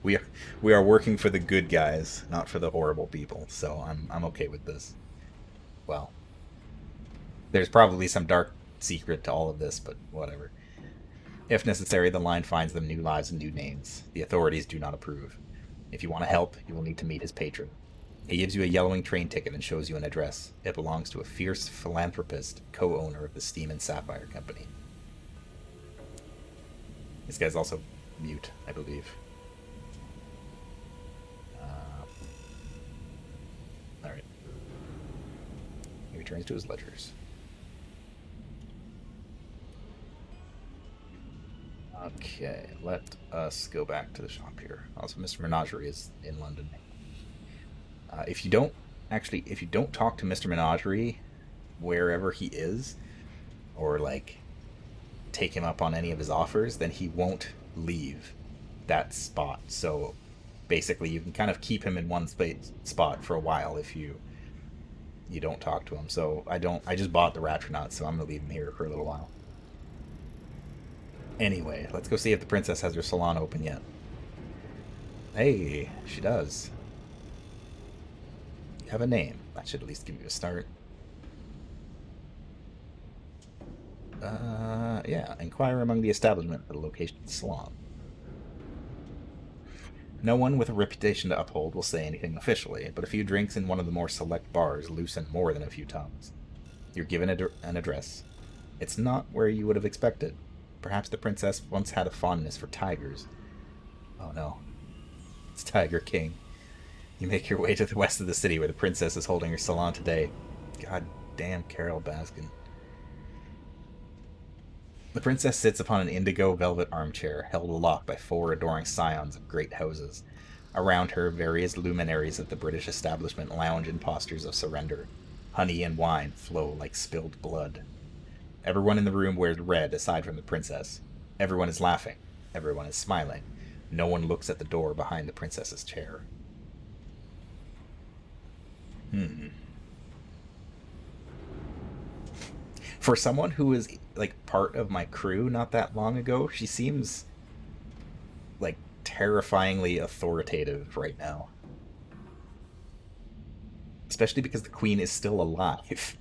We are working for the good guys, not for the horrible people. So I'm okay with this. Well, there's probably some dark secret to all of this, but whatever. If necessary, the line finds them new lives and new names. The authorities do not approve. If you want to help, you will need to meet his patron. He gives you a yellowing train ticket and shows you an address. It belongs to a fierce philanthropist, co-owner of the Steam and Sapphire company. This guy's also mute, I believe. Alright. He returns to his ledgers. Okay, let us go back to the shop here. Also, Mr. Menagerie is in London. If you don't talk to Mr. Menagerie wherever he is, or like take him up on any of his offers, then he won't leave that spot. So basically, you can kind of keep him in one spot for a while if you don't talk to him. So I just bought the Ratronaut, so I'm gonna leave him here for a little while. Anyway, let's go see if the princess has her salon open yet. Hey, she does. You have a name. That should at least give you a start. Yeah. Inquire among the establishment for the location of the salon. No one with a reputation to uphold will say anything officially, but a few drinks in one of the more select bars loosen more than a few tongues. You're given an address. It's not where you would have expected. Perhaps the princess once had a fondness for tigers. Oh no. It's Tiger King. You make your way to the west of the city where the princess is holding her salon today. God damn Carol Baskin. The princess sits upon an indigo velvet armchair, held aloft by 4 adoring scions of great houses. Around her, various luminaries of the British establishment lounge in postures of surrender. Honey and wine flow like spilled blood. Everyone in the room wears red aside from the princess. Everyone is laughing. Everyone is smiling. No one looks at the door behind the princess's chair. For someone who was like part of my crew not that long ago, she seems like terrifyingly authoritative right now. Especially because the queen is still alive.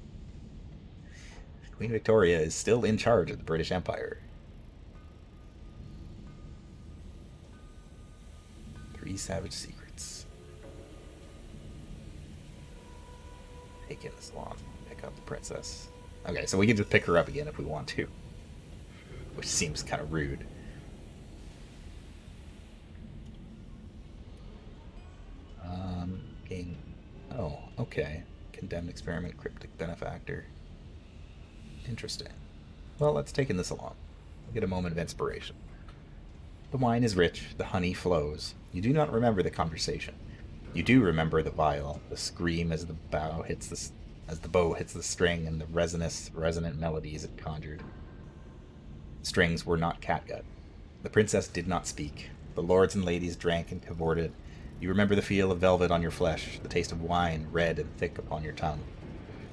Queen Victoria is still in charge of the British Empire. 3 savage secrets. Take in the salon. Pick up the princess. Okay, so we can just pick her up again if we want to. Which seems kind of rude. Gain. Oh, okay. Condemned experiment, cryptic benefactor. Interesting. Well, let's take in the salon. We'll get a moment of inspiration. The wine is rich, the honey flows. You do not remember the conversation. You do remember the vial, the scream as the bow hits the bow hits the string, and the resonant melodies it conjured. Strings were not catgut. The princess did not speak. The lords and ladies drank and cavorted. You remember the feel of velvet on your flesh, the taste of wine red and thick upon your tongue.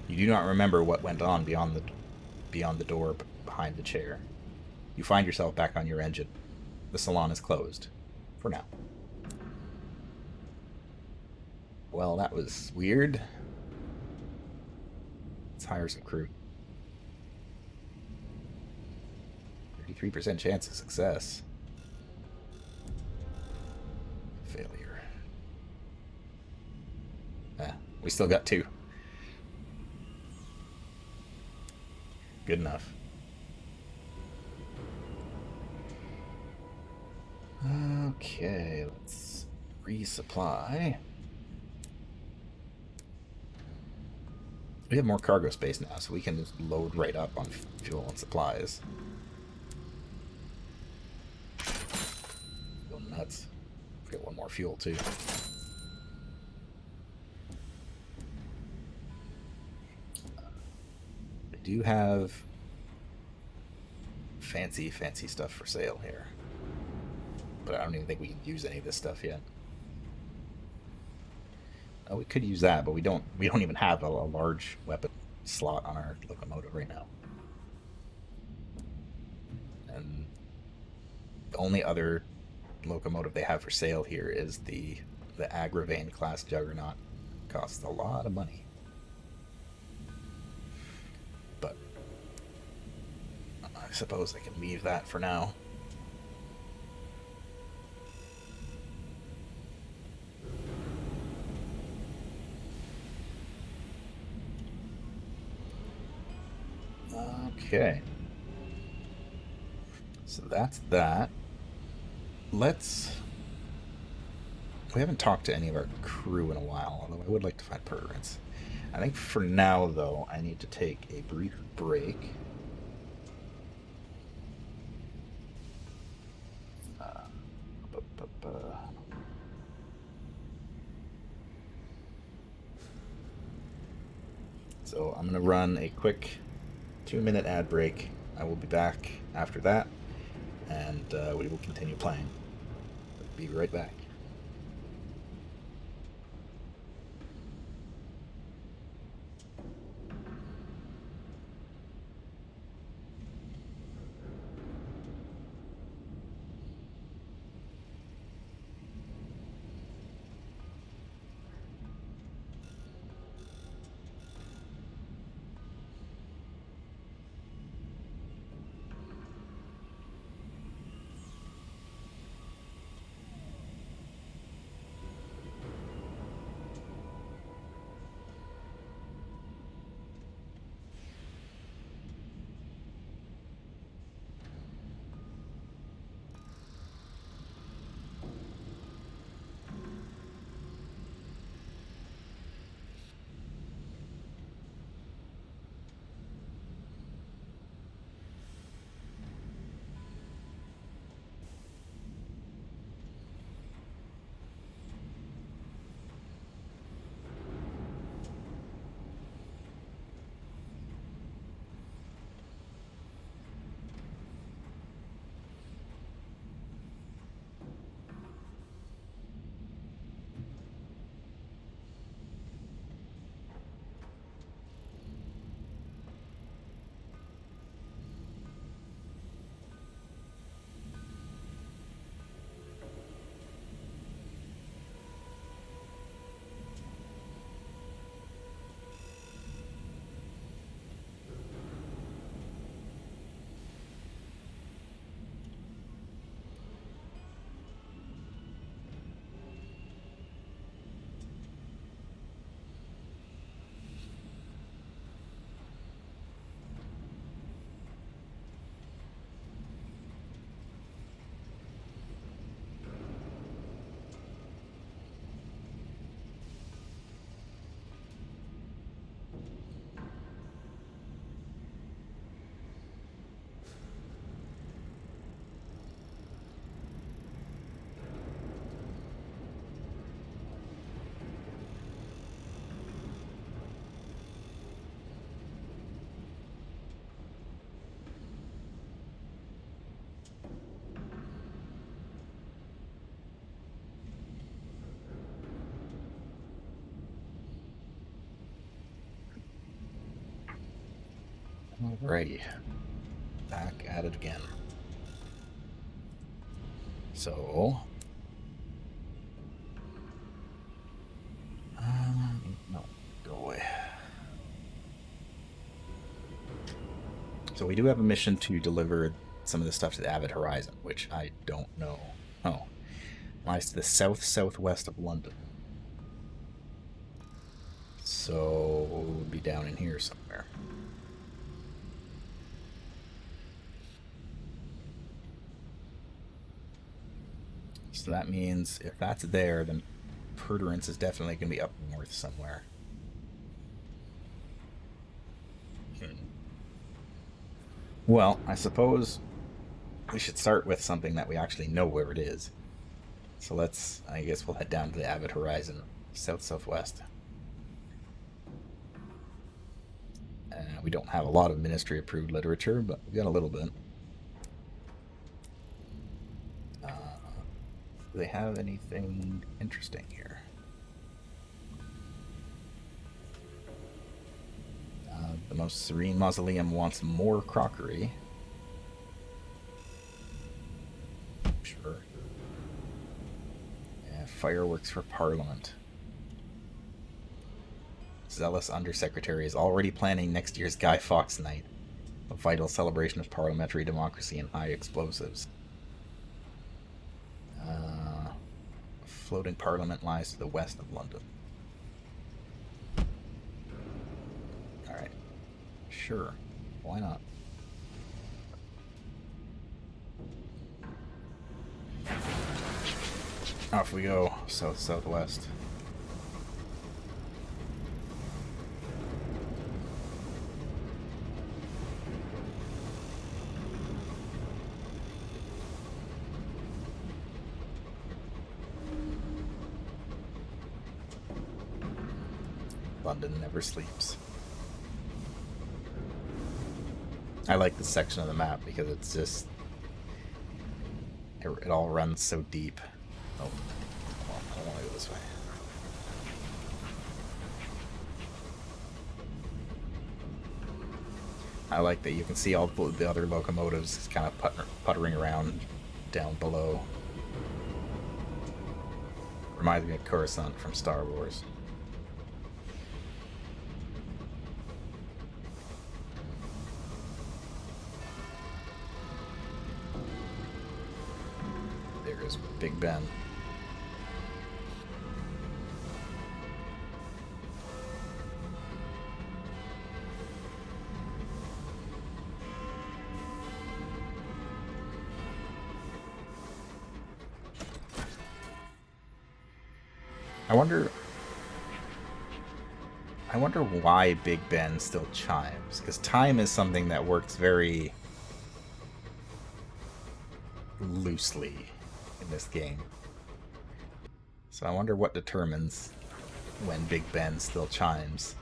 You do not remember what went on beyond the door behind the chair. You find yourself back on your engine. The salon is closed. For now. Well, that was weird. Let's hire some crew. 33% chance of success. Failure. We still got 2. Good enough. Okay, let's resupply. We have more cargo space now, so we can just load right up on fuel and supplies. Go nuts. Get 1 more fuel, too. They do have fancy stuff for sale here. But I don't even think we can use any of this stuff yet. Oh, we could use that, but we don't even have a large weapon slot on our locomotive right now. And the only other locomotive they have for sale here is the Agravain class Juggernaut. Costs a lot of money. But I suppose I can leave that for now. Okay. So that's that. We haven't talked to any of our crew in a while, although I would like to find permanents. I think for now, though, I need to take a brief break. So I'm going to run a quick 2-minute ad break. I will be back after that, and we will continue playing. Be right back. Alrighty. Back at it again. So... no, go away. So we do have a mission to deliver some of the stuff to the Avid Horizon, which I don't know. Oh. Lies to the south-southwest of London. So it would be down in here somewhere. So that means if that's there, then Perturance is definitely going to be up north somewhere. Well, I suppose we should start with something that we actually know where it is. So I guess we'll head down to the Avid Horizon, south-southwest. We don't have a lot of Ministry-approved literature, but we've got a little bit. Do they have anything interesting here? The Most Serene Mausoleum wants more crockery. Sure. Yeah, fireworks for Parliament. Zealous Undersecretary is already planning next year's Guy Fawkes Night, a vital celebration of parliamentary democracy and high explosives. Floating Parliament lies to the west of London. Alright. Sure. Why not? Off we go, south-southwest. London never sleeps. I like this section of the map because it's just... It all runs so deep. Oh, well, I don't want to go this way. I like that you can see all the other locomotives kind of puttering around down below. Reminds me of Coruscant from Star Wars. There's Big Ben. I wonder why Big Ben still chimes, because time is something that works very loosely in this game. So I wonder what determines when Big Ben still chimes.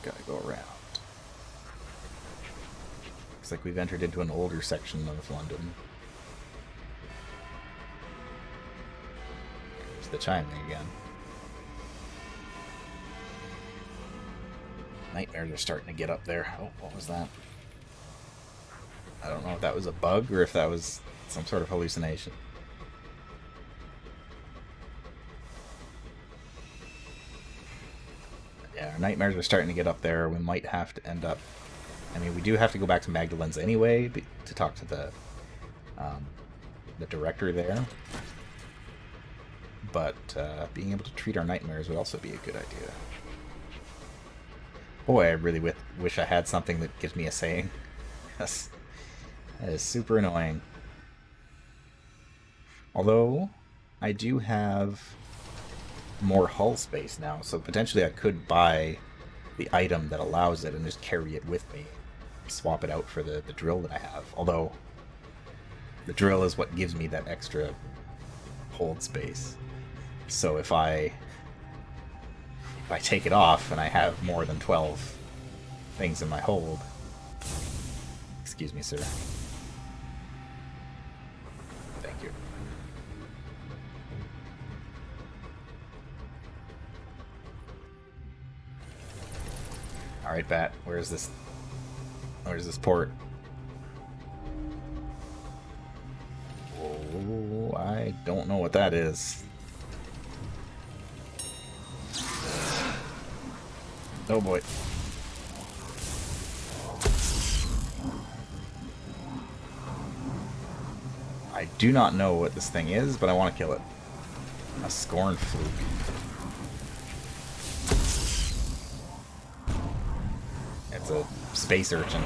Gotta go around. Looks like we've entered into an older section of London. There's the chiming again. Nightmares are starting to get up there. Oh, what was that? I don't know if that was a bug or if that was some sort of hallucination. Yeah, our nightmares are starting to get up there. We might have to end up... I mean, we do have to go back to Magdalen's anyway to talk to the director there. But being able to treat our nightmares would also be a good idea. Boy, I really wish I had something that gives me a saying. That is super annoying. Although, I do have more hull space now, so potentially I could buy the item that allows it and just carry it with me. Swap it out for the drill that I have. Although, the drill is what gives me that extra hold space. So if I take it off and I have more than 12 things in my hold... Excuse me, sir. Thank you. Alright, Bat, where's this port? Oh, I don't know what that is. Oh boy. I do not know what this thing is, but I want to kill it. A scorn fluke. It's a space urchin.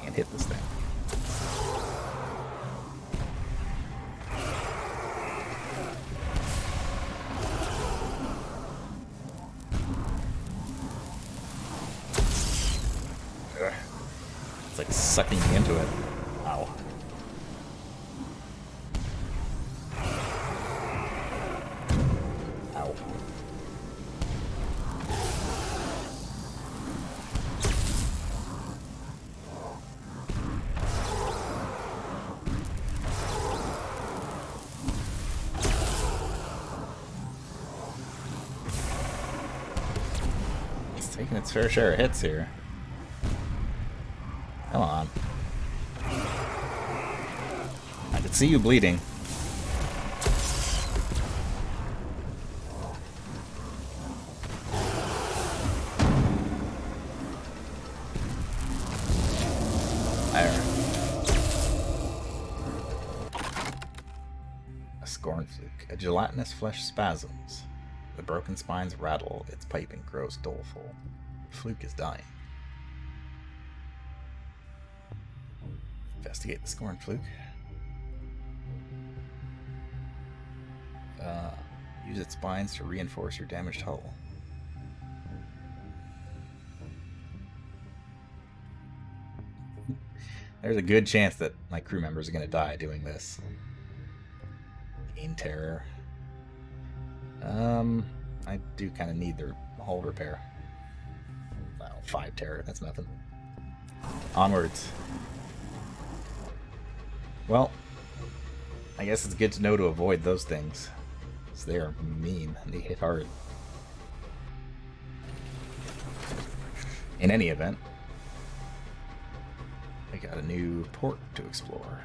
Can't hit this thing. Ugh. It's like sucking me into it. Ow. Ow. It's taking its fair share of hits here. Come on. I can see you bleeding. There. A scorn fluke. A gelatinous flesh spasms. The broken spines rattle. Its piping grows doleful. The fluke is dying. Investigate the scorn fluke. Use its spines to reinforce your damaged hull. There's a good chance that my crew members are going to die doing this. Gain terror. I do kind of need their hull repair. Well, 5 terror, that's nothing. Onwards. Well, I guess it's good to know to avoid those things. Because they are mean and they hit hard. In any event, we got a new port to explore.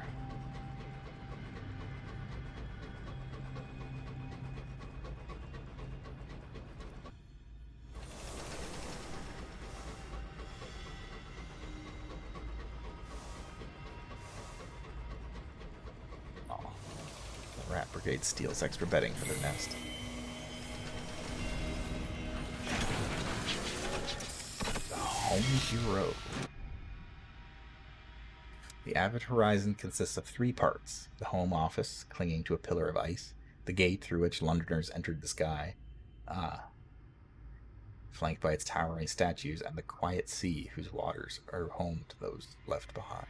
Rat Brigade steals extra bedding for their nest. The Home Hero. The Avid Horizon consists of 3 parts. The home office, clinging to a pillar of ice. The gate through which Londoners entered the sky. Flanked by its towering statues, and the quiet sea whose waters are home to those left behind.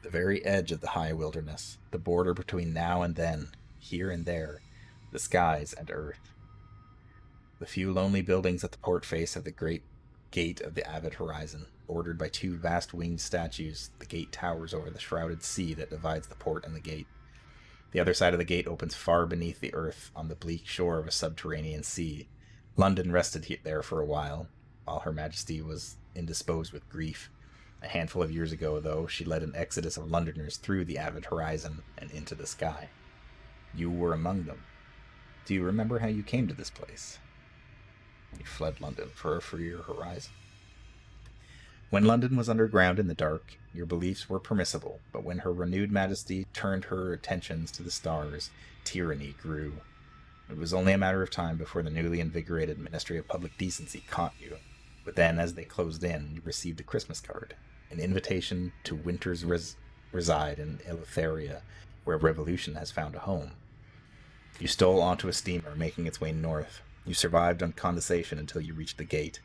The very edge of the high wilderness, the border between now and then, here and there, the skies and earth. The few lonely buildings at the port face of the great gate of the Avid Horizon, bordered by 2 vast winged statues. The gate towers over the shrouded sea that divides the port and the gate. The other side of the gate opens far beneath the earth on the bleak shore of a subterranean sea. London rested there for a while Her Majesty was indisposed with grief. A handful of years ago, though, she led an exodus of Londoners through the Avid Horizon and into the sky. You were among them. Do you remember how you came to this place? You fled London for a freer horizon. When London was underground in the dark, your beliefs were permissible, but when Her renewed Majesty turned her attentions to the stars, tyranny grew. It was only a matter of time before the newly invigorated Ministry of Public Decency caught you. But then, as they closed in, you received a Christmas card, an invitation to winter's reside in Eleutheria, where revolution has found a home. You stole onto a steamer making its way north. You survived on condensation until you reached the gate.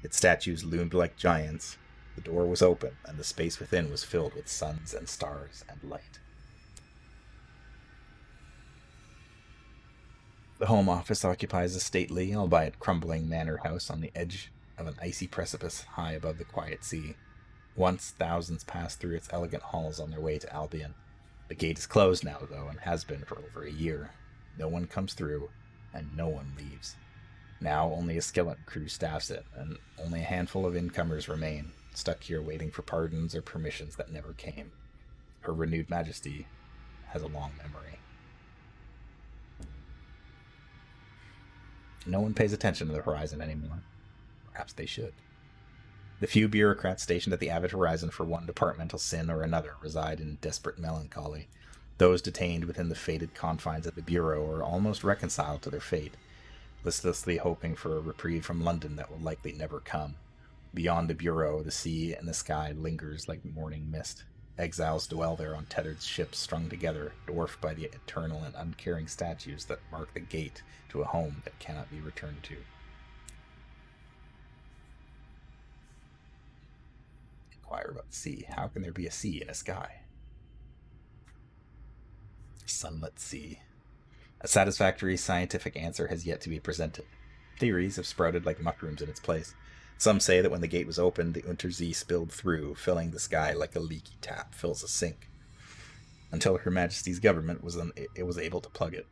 Its statues loomed like giants. The door was open, and the space within was filled with suns and stars and light. The Home Office occupies a stately, albeit crumbling, manor house on the edge of an icy precipice high above the quiet sea. Once thousands passed through its elegant halls on their way to Albion. The gate is closed now, though, and has been for over a year. No one comes through, and no one leaves. Now only a skeleton crew staffs it, and only a handful of incomers remain, stuck here waiting for pardons or permissions that never came. Her renewed majesty has a long memory. No one pays attention to the horizon anymore. Perhaps they should. The few bureaucrats stationed at the avid horizon for one departmental sin or another reside in desperate melancholy. Those detained within the fated confines of the Bureau are almost reconciled to their fate, listlessly hoping for a reprieve from London that will likely never come. Beyond the Bureau, the sea and the sky lingers like morning mist. Exiles dwell there on tethered ships strung together, dwarfed by the eternal and uncaring statues that mark the gate to a home that cannot be returned to. Inquire about the sea. How can there be a sea in a sky? Sunlit sea. A satisfactory scientific answer has yet to be presented. Theories have sprouted like mushrooms in its place. Some say that when the gate was opened, the Untersee spilled through, filling the sky like a leaky tap fills a sink, until Her Majesty's government was able to plug it.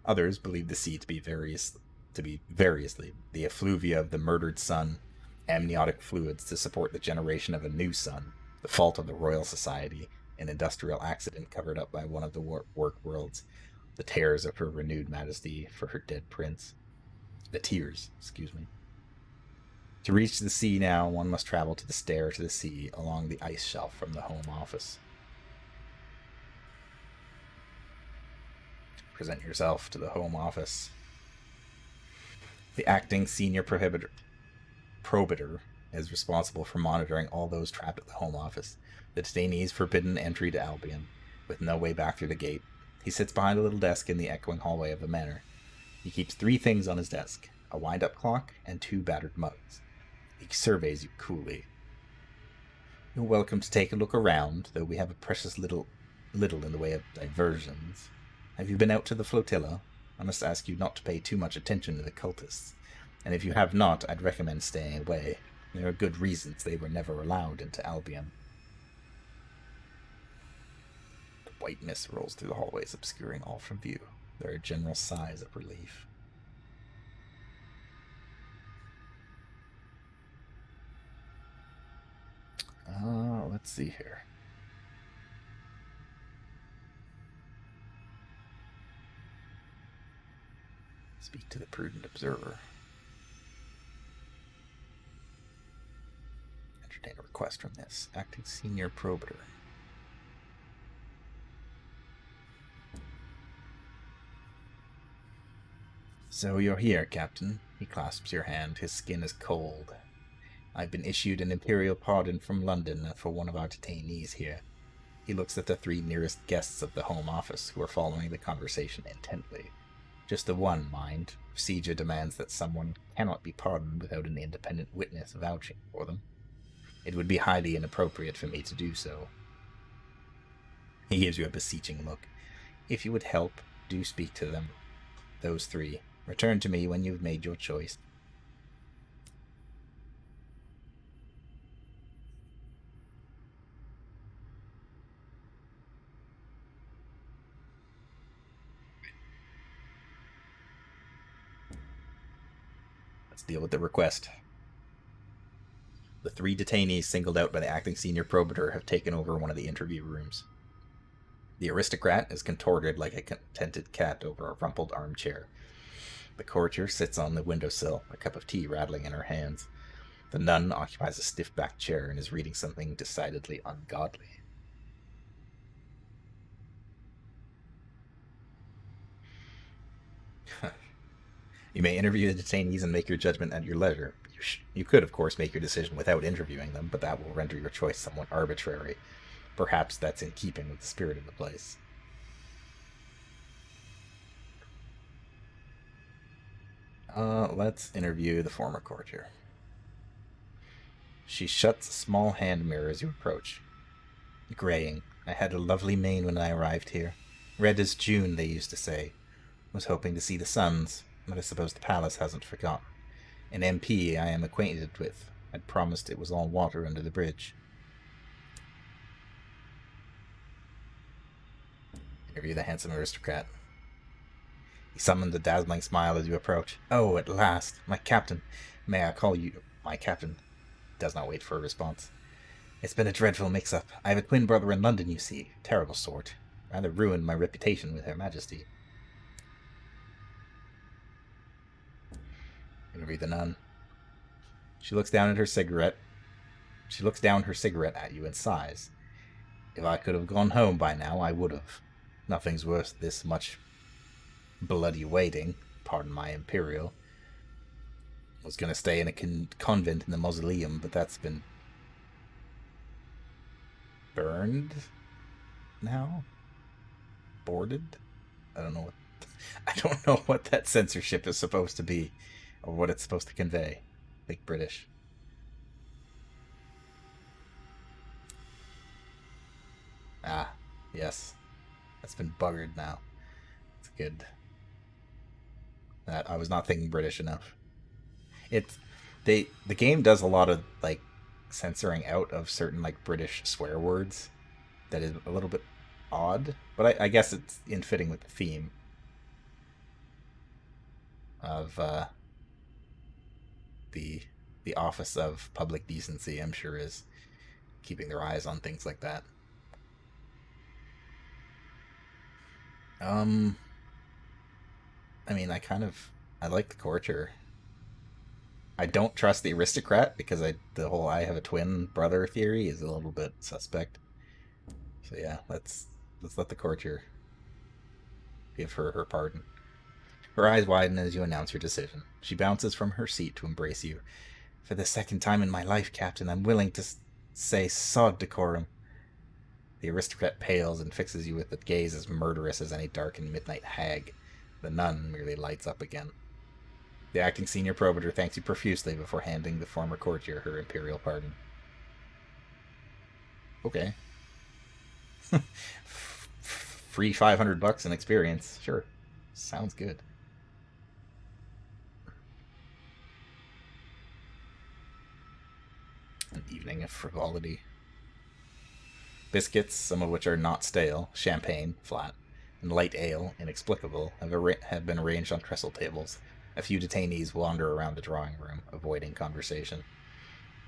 Others believe the sea to be variously the effluvia of the murdered sun, amniotic fluids to support the generation of a new sun, the fault of the Royal Society, an industrial accident covered up by one of the work worlds, the tears of Her renewed majesty for her dead prince. The tears, excuse me. To reach the sea now, one must travel to the stair to the sea along the ice shelf from the Home Office. Present yourself to the Home Office. The acting senior probator is responsible for monitoring all those trapped at the Home Office. The detainees forbidden entry to Albion, with no way back through the gate. He sits behind a little desk in the echoing hallway of the manor. He keeps 3 things on his desk: a wind-up clock and 2 battered mugs. He surveys you coolly. You're welcome to take a look around, though we have a precious little in the way of diversions. Have you been out to the flotilla? I must ask you not to pay too much attention to the cultists, and if you have not, I'd recommend staying away. There are good reasons they were never allowed into Albion. The white mist rolls through the hallways, obscuring all from view. There are general sighs of relief. Let's see here. Speak to the prudent observer. Entertain a request from this acting senior probator. So you're here, Captain. He clasps your hand. His skin is cold. I've been issued an imperial pardon from London for one of our detainees here. He looks at the 3 nearest guests of the Home Office, who are following the conversation intently. Just the one, mind. Procedure demands that someone cannot be pardoned without an independent witness vouching for them. It would be highly inappropriate for me to do so. He gives you a beseeching look. If you would help, do speak to them. Those 3. Return to me when you've made your choice. Let's deal with the request. The 3 detainees singled out by the acting senior probator have taken over one of the interview rooms. The aristocrat is contorted like a contented cat over a rumpled armchair. The courtier sits on the windowsill, a cup of tea rattling in her hands. The nun occupies a stiff-backed chair and is reading something decidedly ungodly. You may interview the detainees and make your judgment at your leisure. You could, of course, make your decision without interviewing them, but that will render your choice somewhat arbitrary. Perhaps that's in keeping with the spirit of the place. Let's interview the former courtier. She shuts a small hand mirror as you approach. Graying. I had a lovely mane when I arrived here. Red as June, they used to say. Was hoping to see the suns, but I suppose the palace hasn't forgotten. An MP I am acquainted with had promised it was all water under the bridge. Interview the handsome aristocrat. He summoned a dazzling smile as you approach. Oh, at last! My captain! May I call you my captain? Does not wait for a response. It's been a dreadful mix-up. I have a twin brother in London, you see. Terrible sort. Rather ruined my reputation with Her Majesty. Interview the nun. She looks down her cigarette at you and sighs. If I could have gone home by now, I would have. Nothing's worth this much bloody waiting. Pardon my imperial. Was going to stay in a convent in the Mausoleum, but that's been burned now? Boarded? I don't know what that censorship is supposed to be, or what it's supposed to convey. Like British. Ah, yes. That's been buggered now. It's good. That I was not thinking British enough. The game does a lot of like censoring out of certain like British swear words that is a little bit odd, but I guess it's in fitting with the theme of the Office of Public Decency. I'm sure is keeping their eyes on things like that. I mean, I like the courtier. I don't trust the aristocrat because the whole I have a twin brother theory is a little bit suspect. So yeah, let's let the courtier give her her pardon. Her eyes widen as you announce your decision. She bounces from her seat to embrace you. For the second time in my life, Captain, I'm willing to say sod decorum. The aristocrat pales and fixes you with a gaze as murderous as any dark and midnight hag. The nun merely lights up again. The acting senior probator thanks you profusely before handing the former courtier her imperial pardon. Okay. Free $500 in experience. Sure. Sounds good. An evening of frivolity. Biscuits, some of which are not stale, champagne, flat, and light ale, inexplicable, have been arranged on trestle tables. A few detainees wander around the drawing room, avoiding conversation.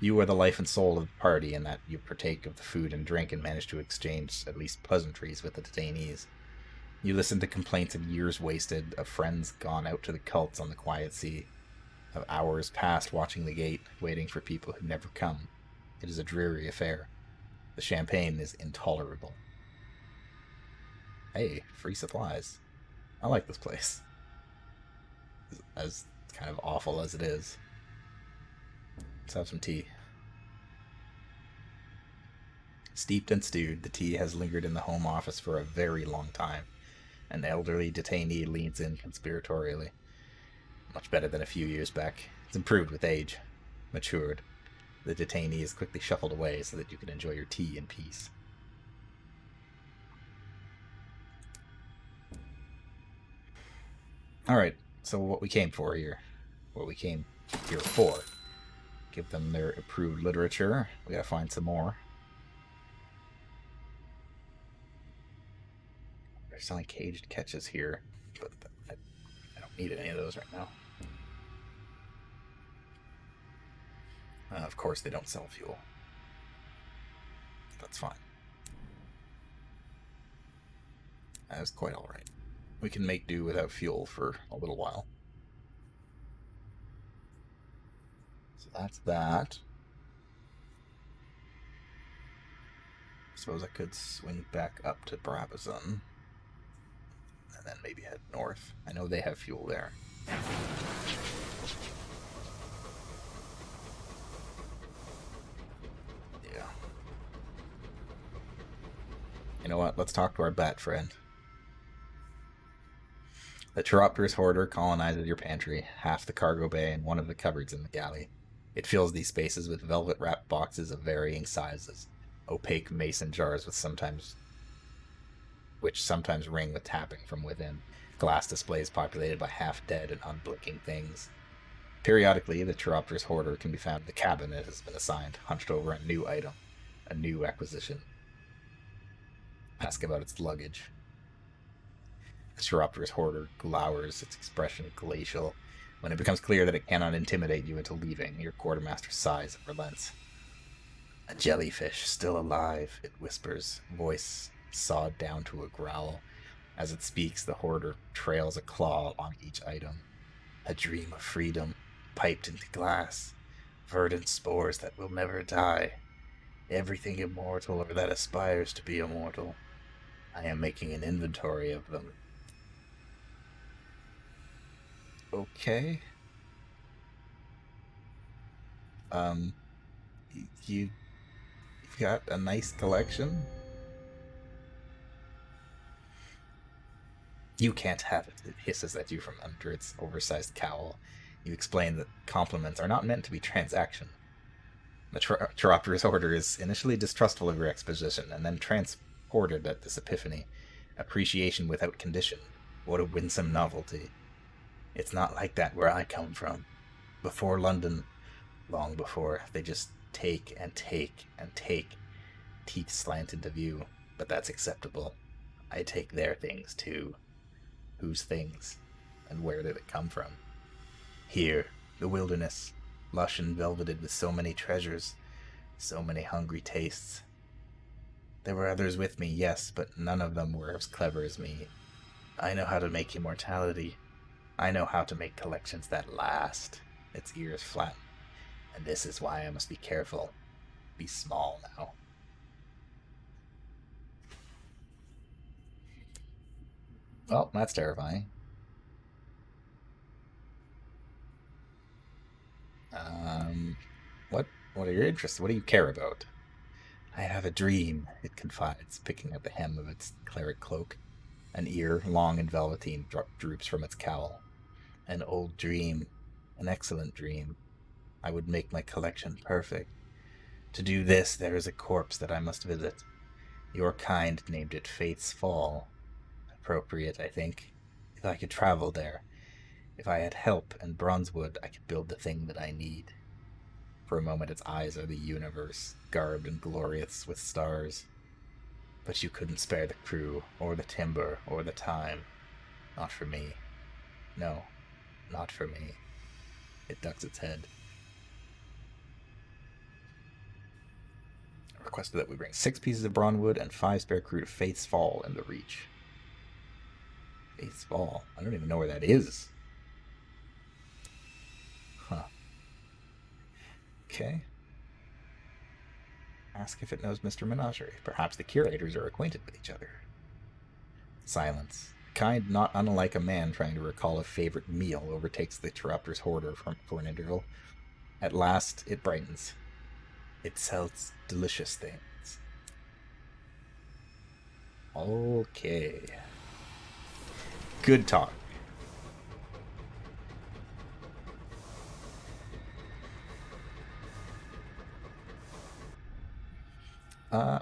You are the life and soul of the party in that you partake of the food and drink and manage to exchange at least pleasantries with the detainees. You listen to complaints of years wasted, of friends gone out to the cults on the quiet sea, of hours passed watching the gate, waiting for people who never come. It is a dreary affair. The champagne is intolerable. Hey, free supplies. I like this place. As kind of awful as it is. Let's have some tea. Steeped and stewed, the tea has lingered in the home office for a very long time. An elderly detainee leans in conspiratorially. Much better than a few years back. It's improved with age. Matured. The detainee is quickly shuffled away so that you can enjoy your tea in peace. Alright, so what we came for here. What we came here for. Give them their approved literature. We gotta find some more. There's only caged catches here, but I don't need any of those right now. Of course, they don't sell fuel. That's fine. That's quite alright. We can make do without fuel for a little while. So that's that. Suppose I could swing back up to Brabazon. And then maybe head north. I know they have fuel there. Yeah. You know what? Let's talk to our bat friend. The Chiropter's hoarder colonizes your pantry, half the cargo bay, and one of the cupboards in the galley. It fills these spaces with velvet-wrapped boxes of varying sizes, opaque mason jars which sometimes ring with tapping from within, glass displays populated by half-dead and unblinking things. Periodically, the Chiropter's hoarder can be found in the cabin it has been assigned, hunched over a new item, a new acquisition. Ask about its luggage. The Chiropter's hoarder glowers, its expression glacial. When it becomes clear that it cannot intimidate you into leaving, your quartermaster sighs and relents. A jellyfish still alive, it whispers, voice sawed down to a growl. As it speaks, the hoarder trails a claw along each item. A dream of freedom, piped into glass. Verdant spores that will never die. Everything immortal or that aspires to be immortal. I am making an inventory of them. Okay. You've got a nice collection. You can't have it, it hisses at you from under its oversized cowl. You explain that compliments are not meant to be transaction. The Chiropter's order is initially distrustful of your exposition, and then transported at this epiphany. Appreciation without condition. What a winsome novelty. It's not like that where I come from. Before London, long before, they just take and take and take. Teeth slant into view, but that's acceptable. I take their things too. Whose things? And where did it come from? Here, the wilderness, lush and velveted with so many treasures, so many hungry tastes. There were others with me, yes, but none of them were as clever as me. I know how to make immortality. I know how to make collections that last. Its ears flatten. And this is why I must be careful. Be small now. Well, that's terrifying. What are your interests? What do you care about? I have a dream, it confides, picking at the hem of its cleric cloak. An ear, long and velveteen, droops from its cowl. An old dream. An excellent dream. I would make my collection perfect. To do this, there is a corpse that I must visit. Your kind named it Faith's Fall. Appropriate, I think. If I could travel there, if I had help and bronzewood, I could build the thing that I need. For a moment, its eyes are the universe, garbed and glorious with stars. But you couldn't spare the crew, or the timber, or the time. Not for me. No, not for me. It ducks its head. I requested that we bring 6 pieces of bronzewood and 5 spare crew to Faith's Fall in the Reach. Faith's Fall? I don't even know where that is. Huh. Okay. Ask if it knows Mr. Menagerie. Perhaps the curators are acquainted with each other. Silence. Kind not unlike a man trying to recall a favorite meal overtakes the Chiropter's hoarder for an interval. At last, it brightens. It sells delicious things. Okay. Good talk.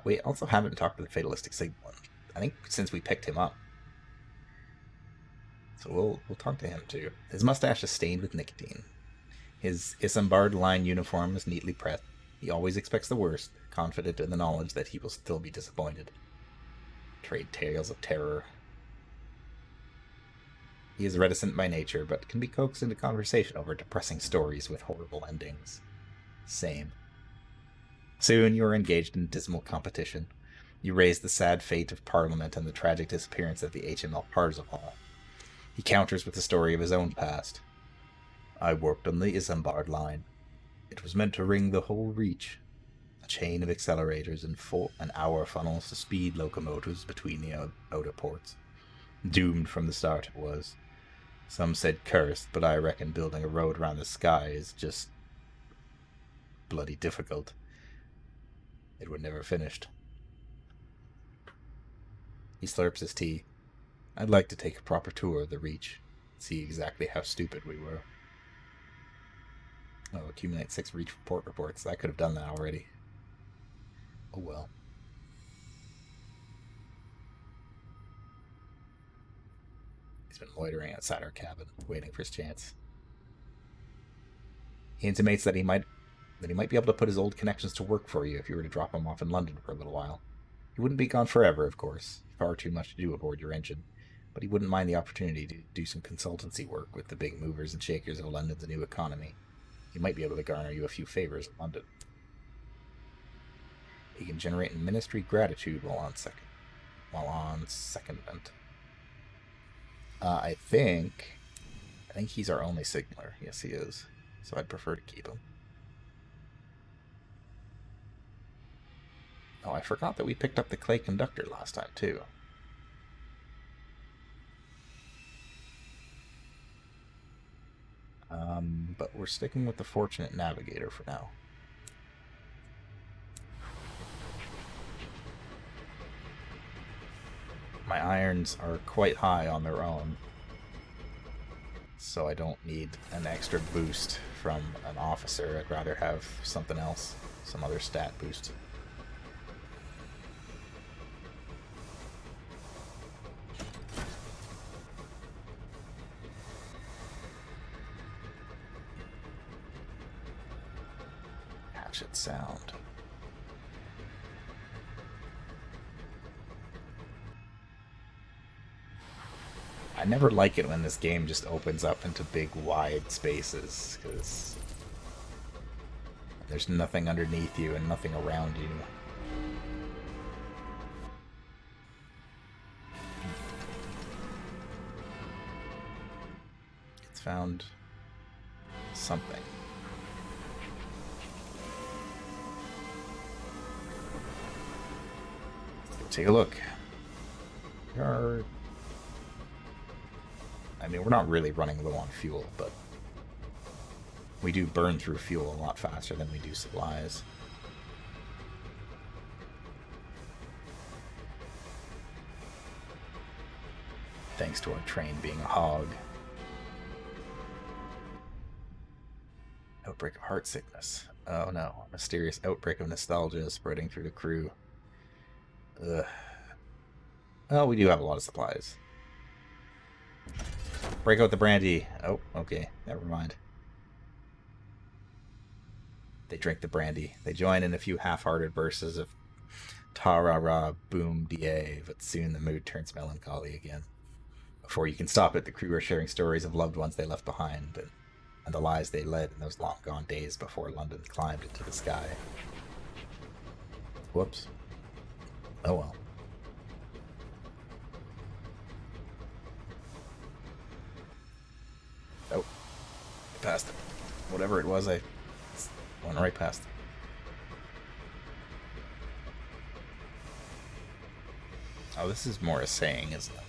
We also haven't talked to the Fatalistic Signal one. I think since we picked him up. So we'll talk to him too. His mustache is stained with nicotine. His Isambard line uniform is neatly pressed. He always expects the worst, confident in the knowledge that he will still be disappointed. Trade tales of terror. He is reticent by nature, but can be coaxed into conversation over depressing stories with horrible endings. Same. Soon you are engaged in dismal competition. You raise the sad fate of Parliament and the tragic disappearance of the HML Parzival. He counters with the story of his own past. I worked on the Isambard line. It was meant to ring the whole reach. A chain of accelerators and hour funnels to speed locomotives between the outer ports. Doomed from the start it was. Some said cursed, but I reckon building a road around the sky is just bloody difficult. It would never finished. He slurps his tea. I'd like to take a proper tour of the Reach, see exactly how stupid we were. Oh, accumulate 6 Reach report reports. I could have done that already. Oh well. He's been loitering outside our cabin, waiting for his chance. He intimates that he might be able to put his old connections to work for you if you were to drop him off in London for a little while. He wouldn't be gone forever, of course. Far too much to do aboard your engine. But he wouldn't mind the opportunity to do some consultancy work with the big movers and shakers of London's new economy. He might be able to garner you a few favors in London. He can generate ministry gratitude while on secondment. I think he's our only signaler. Yes, he is. So I'd prefer to keep him. Oh, I forgot that we picked up the clay conductor last time, too. But we're sticking with the Fortunate Navigator for now. My irons are quite high on their own, so I don't need an extra boost from an officer. I'd rather have something else, some other stat boost. Hatchet sound. I never like it when this game just opens up into big, wide spaces, because there's nothing underneath you and nothing around you. It's found something. Take a look. We're not really running low on fuel, but we do burn through fuel a lot faster than we do supplies. Thanks to our train being a hog. Outbreak of heart sickness. Oh no, a mysterious outbreak of nostalgia spreading through the crew. Ugh. Well, we do have a lot of supplies. Break out the brandy. Oh, okay. Never mind. They drink the brandy. They join in a few half-hearted bursts of ta-ra-ra, boom-da, but soon the mood turns melancholy again. Before you can stop it, the crew are sharing stories of loved ones they left behind, and the lives they led in those long-gone days before London climbed into the sky. Whoops. Oh well. Oh, I passed it. Whatever it was, I went right past it. Oh, this is more a saying, isn't it?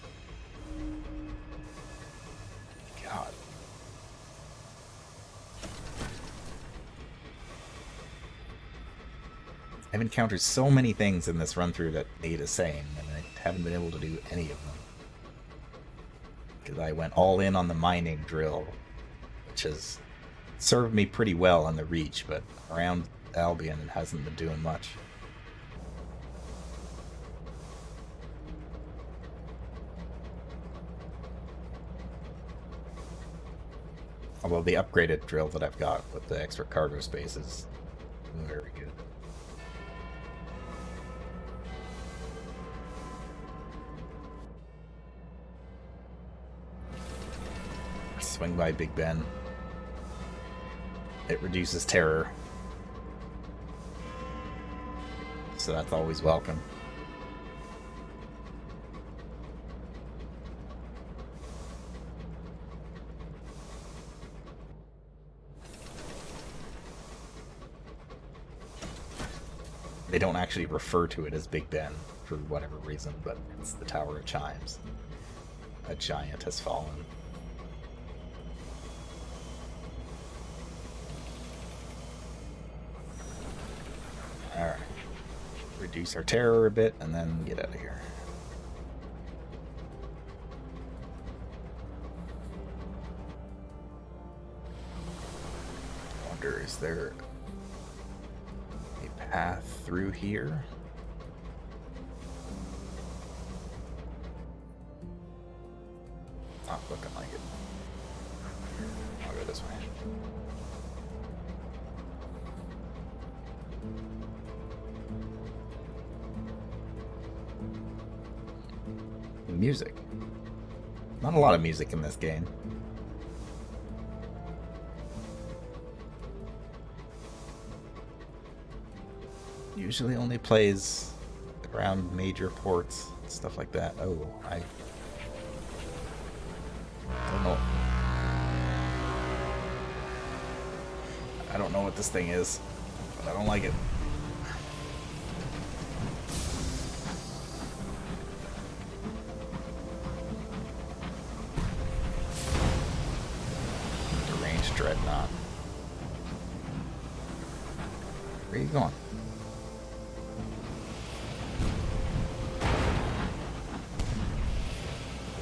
God. I've encountered so many things in this run-through that need a saying, and I haven't been able to do any of them. Because I went all in on the mining drill, which has served me pretty well on the Reach, but around Albion it hasn't been doing much. Although the upgraded drill that I've got with the extra cargo space is very good. Swing by Big Ben. It reduces terror, so that's always welcome. They don't actually refer to it as Big Ben for whatever reason, but it's the Tower of Chimes. A giant has fallen. Alright. Reduce our terror a bit, and then get out of here. I wonder, is there a path through here? Not looking like it. I'll go this way. music. Not a lot of music in this game. Usually only plays around major ports, stuff like that. Oh, I don't know. I don't know what this thing is, but I don't like it. Deranged Dreadnought. Where are you going?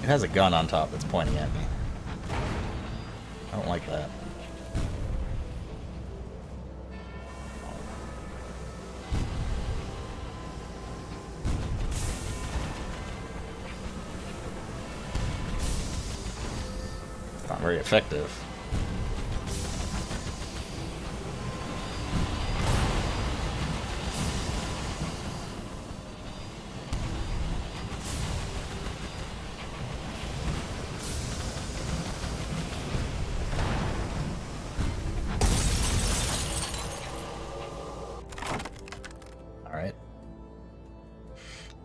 It has a gun on top that's pointing at me. I don't like that. It's not very effective.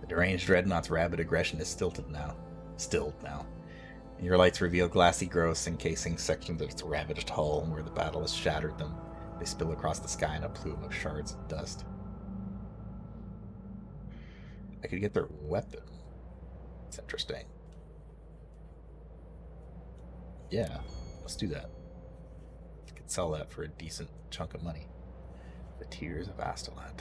Deranged Dreadnought's rabid aggression is stilled now. Your lights reveal glassy growths encasing sections of its ravaged hull, and where the battle has shattered them, they spill across the sky in a plume of shards of dust. I could get their weapon. It's interesting. Yeah, let's do that. I could sell that for a decent chunk of money. The Tears of Astolat.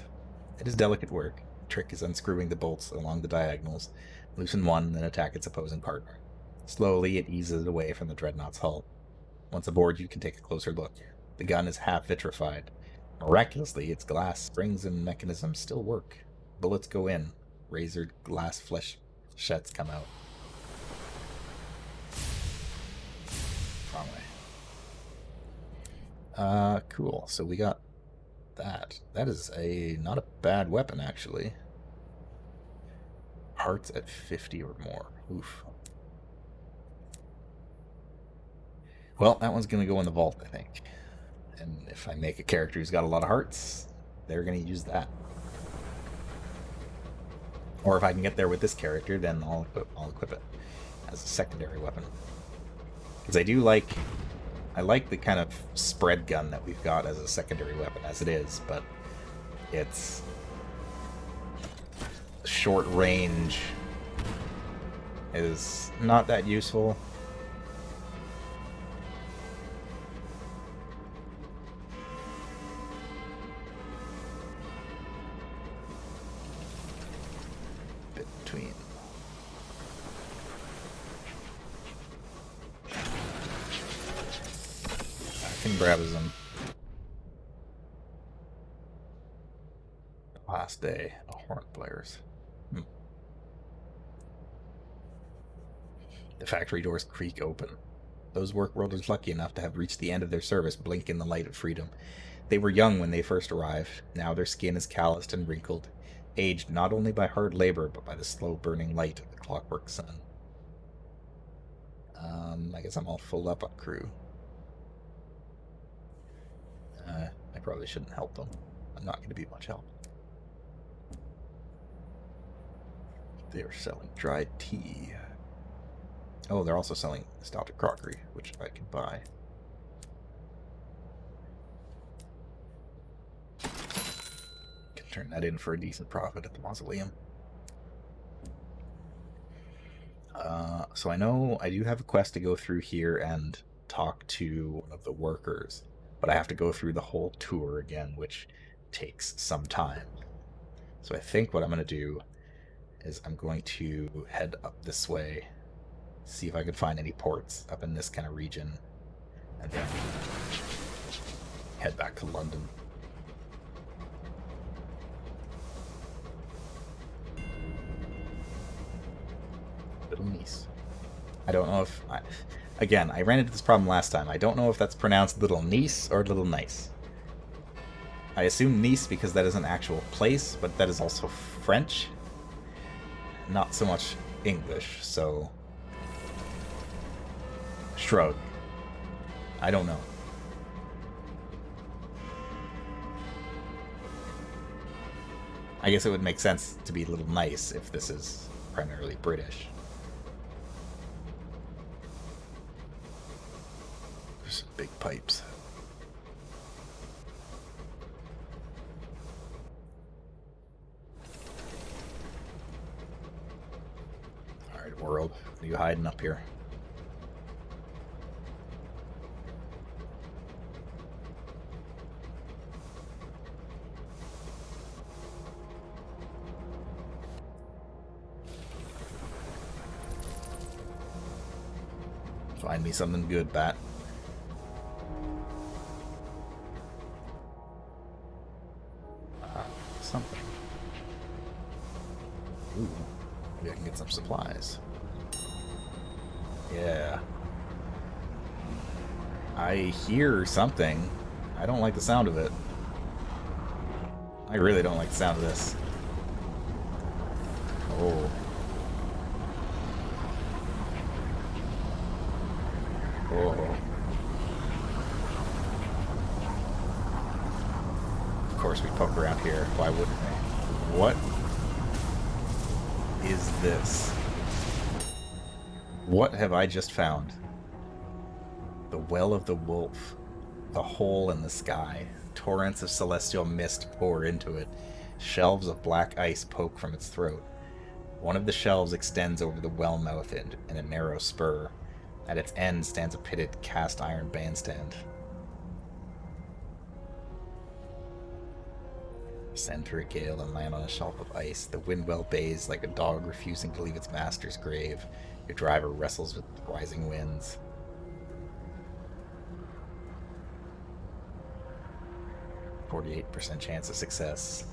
It is delicate work. Trick is unscrewing the bolts along the diagonals, loosen one, then attack its opposing partner. Slowly, it eases away from the Dreadnought's hull. Once aboard, you can take a closer look. The gun is half vitrified. Miraculously, its glass springs and mechanisms still work. Bullets go in. Razored glass flechettes come out. Wrong way. Cool. So we got that. That is not a bad weapon, actually. Hearts at 50 or more. Oof. Well, that one's going to go in the vault, I think. And if I make a character who's got a lot of hearts, they're going to use that. Or if I can get there with this character, then I'll equip it as a secondary weapon. Because I like the kind of spread gun that we've got as a secondary weapon as it is, but it's short range is not that useful. Between. I can grab him. Last day of horn players. The factory doors creak open. Those work worlders lucky enough to have reached the end of their service blink in the light of freedom. They were young when they first arrived. Now their skin is calloused and wrinkled, aged not only by hard labor, but by the slow-burning light of the Clockwork Sun. I guess I'm all full up on crew. I probably shouldn't help them. I'm not going to be much help. They are selling dried tea. Oh, they're also selling nostalgic crockery, which I can buy. Can turn that in for a decent profit at the Mausoleum. So I know I do have a quest to go through here and talk to one of the workers, but I have to go through the whole tour again, which takes some time. So I think what I'm going to do is I'm going to head up this way, see if I can find any ports up in this kind of region, and then head back to London. Little niece. I don't know if... Again, I ran into this problem last time. I don't know if that's pronounced little niece or little nice. I assume Nice because that is an actual place, but that is also French. Not so much English, so... Shrug. I don't know. I guess it would make sense to be a little nice if this is primarily British. There's some big pipes. Alright, world. What are you hiding up here? Find me something good, Bat. Something. Ooh, maybe I can get some supplies. Yeah. I hear something. I don't like the sound of it. I really don't like the sound of this. Oh. Oh. Of course we poke around here. Why wouldn't we? What is this? What have I just found? The Well of the Wolf. The hole in the sky. Torrents of celestial mist pour into it. Shelves of black ice poke from its throat. One of the shelves extends over the well mouth in a narrow spur. At its end stands a pitted cast iron bandstand. Center a gale and land on a shelf of ice. The windwell bays like a dog refusing to leave its master's grave. Your driver wrestles with rising winds. %48 chance of success.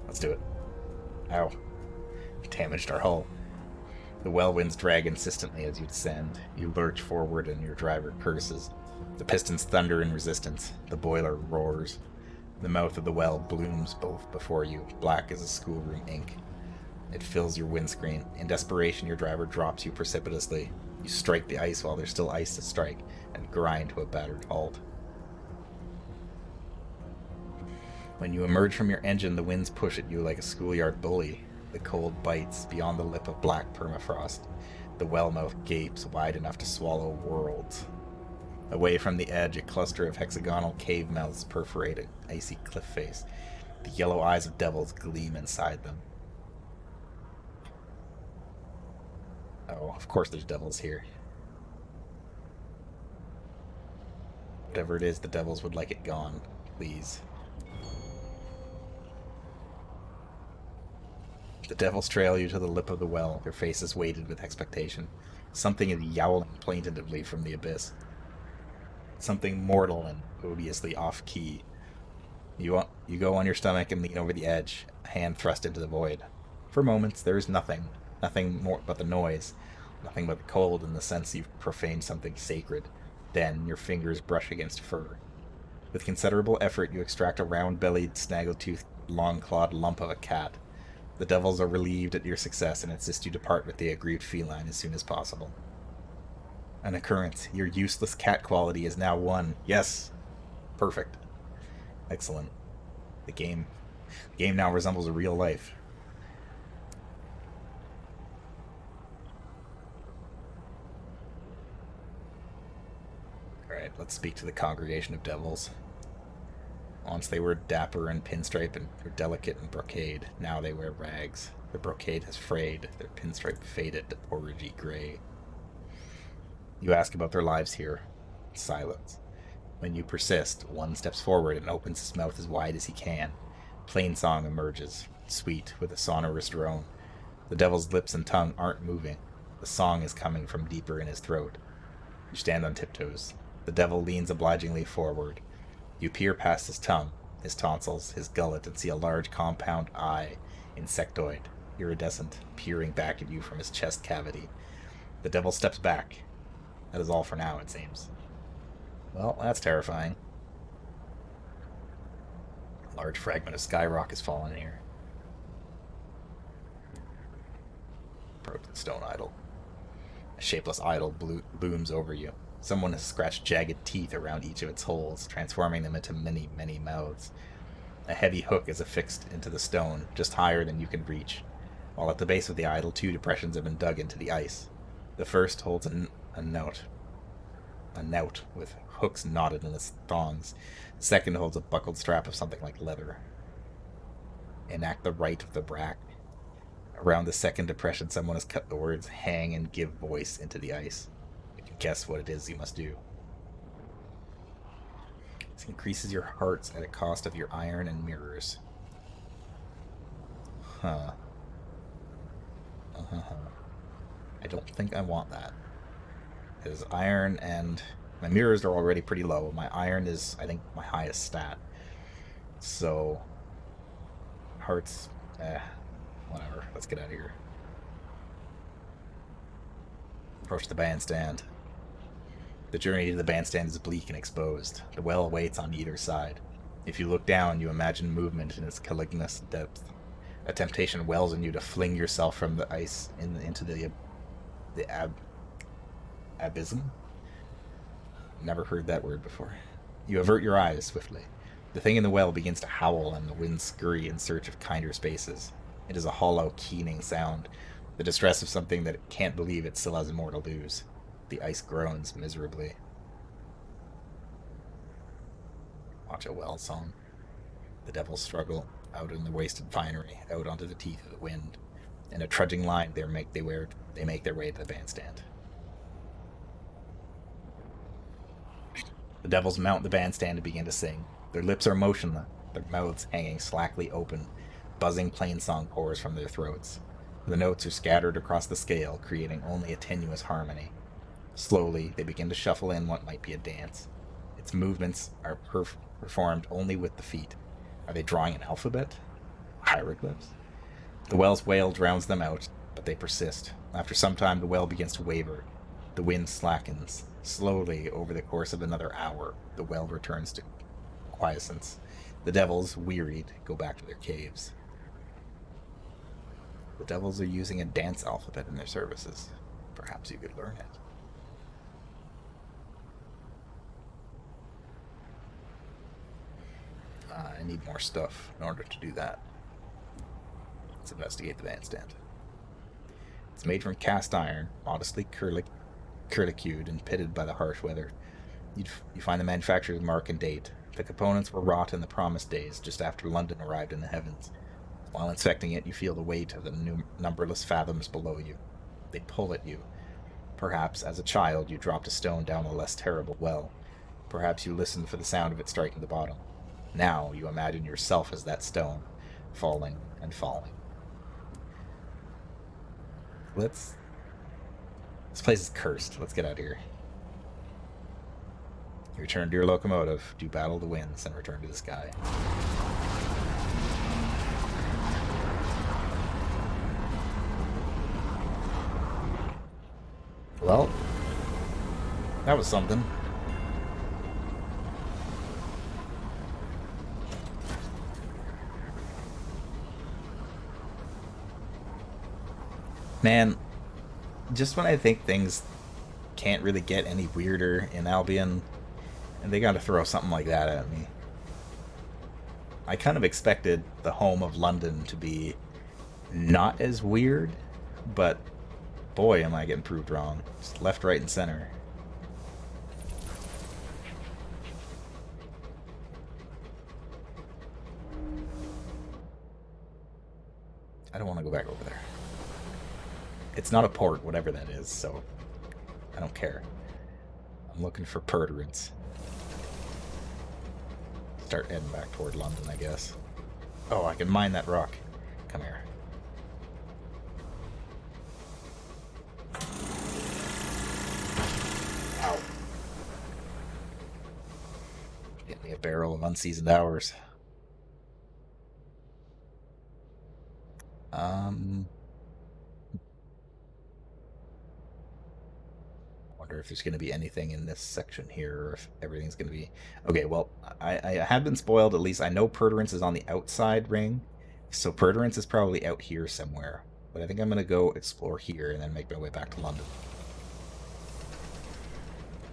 Let's do it. Ow. Damaged our hull. The well winds drag insistently as you descend. You lurch forward and your driver curses. The pistons thunder in resistance. The boiler roars. The mouth of the well blooms both before you, black as a schoolroom ink. It fills your windscreen. In desperation, your driver drops you precipitously. You strike the ice while there's still ice to strike, and grind to a battered halt. When you emerge from your engine, the winds push at you like a schoolyard bully. The cold bites beyond the lip of black permafrost. The well mouth gapes wide enough to swallow worlds. Away from the edge, a cluster of hexagonal cave mouths perforate an icy cliff face. The yellow eyes of devils gleam inside them. Oh, of course there's devils here. Whatever it is, the devils would like it gone. Please. The devils trail you to the lip of the well, their faces weighted with expectation. Something is yowling plaintively from the abyss. Something mortal and odiously off-key. You go on your stomach and lean over the edge, a hand thrust into the void. For moments, there is nothing. Nothing more but the noise. Nothing but the cold and the sense you've profaned something sacred. Then, your fingers brush against fur. With considerable effort, you extract a round-bellied, snaggle-toothed, long-clawed lump of a cat. The devils are relieved at your success and insist you depart with the aggrieved feline as soon as possible. An occurrence. Your useless cat quality is now won. Yes! Perfect. Excellent. The game now resembles a real life. Alright, let's speak to the congregation of devils. Once they were dapper and pinstripe and were delicate and brocade. Now they wear rags. Their brocade has frayed, their pinstripe faded to porridgey gray. You ask about their lives here. Silence. When you persist, one steps forward and opens his mouth as wide as he can. Plainsong emerges, sweet with a sonorous drone. The devil's lips and tongue aren't moving. The song is coming from deeper in his throat. You stand on tiptoes. The devil leans obligingly forward. You peer past his tongue, his tonsils, his gullet, and see a large compound eye, insectoid, iridescent, peering back at you from his chest cavity. The devil steps back. That is all for now, it seems. Well, that's terrifying. A large fragment of skyrock has fallen here. Approach the stone idol. A shapeless idol looms over you. Someone has scratched jagged teeth around each of its holes, transforming them into many, many mouths. A heavy hook is affixed into the stone, just higher than you can reach, while at the base of the idol 2 depressions have been dug into the ice. The first holds a knout with hooks knotted in its thongs. The second holds a buckled strap of something like leather. Enact the rite of the brack. Around the second depression, someone has cut the words "hang" and "give voice" into the ice. You can guess what it is you must do. This increases your hearts at a cost of your iron and mirrors. Huh. I don't think I want that. Because iron and... my mirrors are already pretty low. My iron is, I think, my highest stat. So... hearts... whatever. Let's get out of here. Approach the bandstand. The journey to the bandstand is bleak and exposed. The well awaits on either side. If you look down, you imagine movement in its calignous depth. A temptation wells in you to fling yourself from the ice into the abysm? Never heard that word before. You avert your eyes swiftly. The thing in the well begins to howl, and the winds scurry in search of kinder spaces. It is a hollow, keening sound, the distress of something that it can't believe it still has more to lose. The ice groans miserably. Watch a well song. The devils struggle out in the wasted finery, out onto the teeth of the wind. In a trudging line, they make their way to the bandstand. The devils mount the bandstand and begin to sing. Their lips are motionless, their mouths hanging slackly open. Buzzing plainsong pours from their throats. The notes are scattered across the scale, creating only a tenuous harmony. Slowly, they begin to shuffle in what might be a dance. Its movements are performed only with the feet. Are they drawing an alphabet? Hieroglyphs? The well's wail drowns them out, but they persist. After some time, the well begins to waver. The wind slackens. Slowly, over the course of another hour, the well returns to quiescence. The devils, wearied, go back to their caves. The devils are using a dance alphabet in their services. Perhaps you could learn it. I need more stuff in order to do that. Let's investigate the bandstand. It's made from cast iron, modestly curlicued and pitted by the harsh weather. You find the manufacturer's mark and date. The components were wrought in the promised days, just after London arrived in the heavens. While inspecting it, you feel the weight of the numberless fathoms below you. They pull at you. Perhaps, as a child, you dropped a stone down a less terrible well. Perhaps you listened for the sound of it striking the bottom. Now you imagine yourself as that stone, falling and falling. This place is cursed. Let's get out of here. You return to your locomotive, do battle the winds, and return to the sky. Well, that was something. Man, just when I think things can't really get any weirder in Albion, and they gotta throw something like that at me. I kind of expected the home of London to be not as weird, but boy, am I getting proved wrong. Just left, right, and center. I don't want to go back over there. It's not a port, whatever that is, so I don't care. I'm looking for perturance. Start heading back toward London, I guess. Oh, I can mine that rock. Come here. Ow. Get me a barrel of unseasoned hours. Wonder if there's going to be anything in this section here, or if everything's going to be... Okay, well, I have been spoiled. At least I know Perturance is on the outside ring, so Perturance is probably out here somewhere. But I think I'm going to go explore here and then make my way back to London.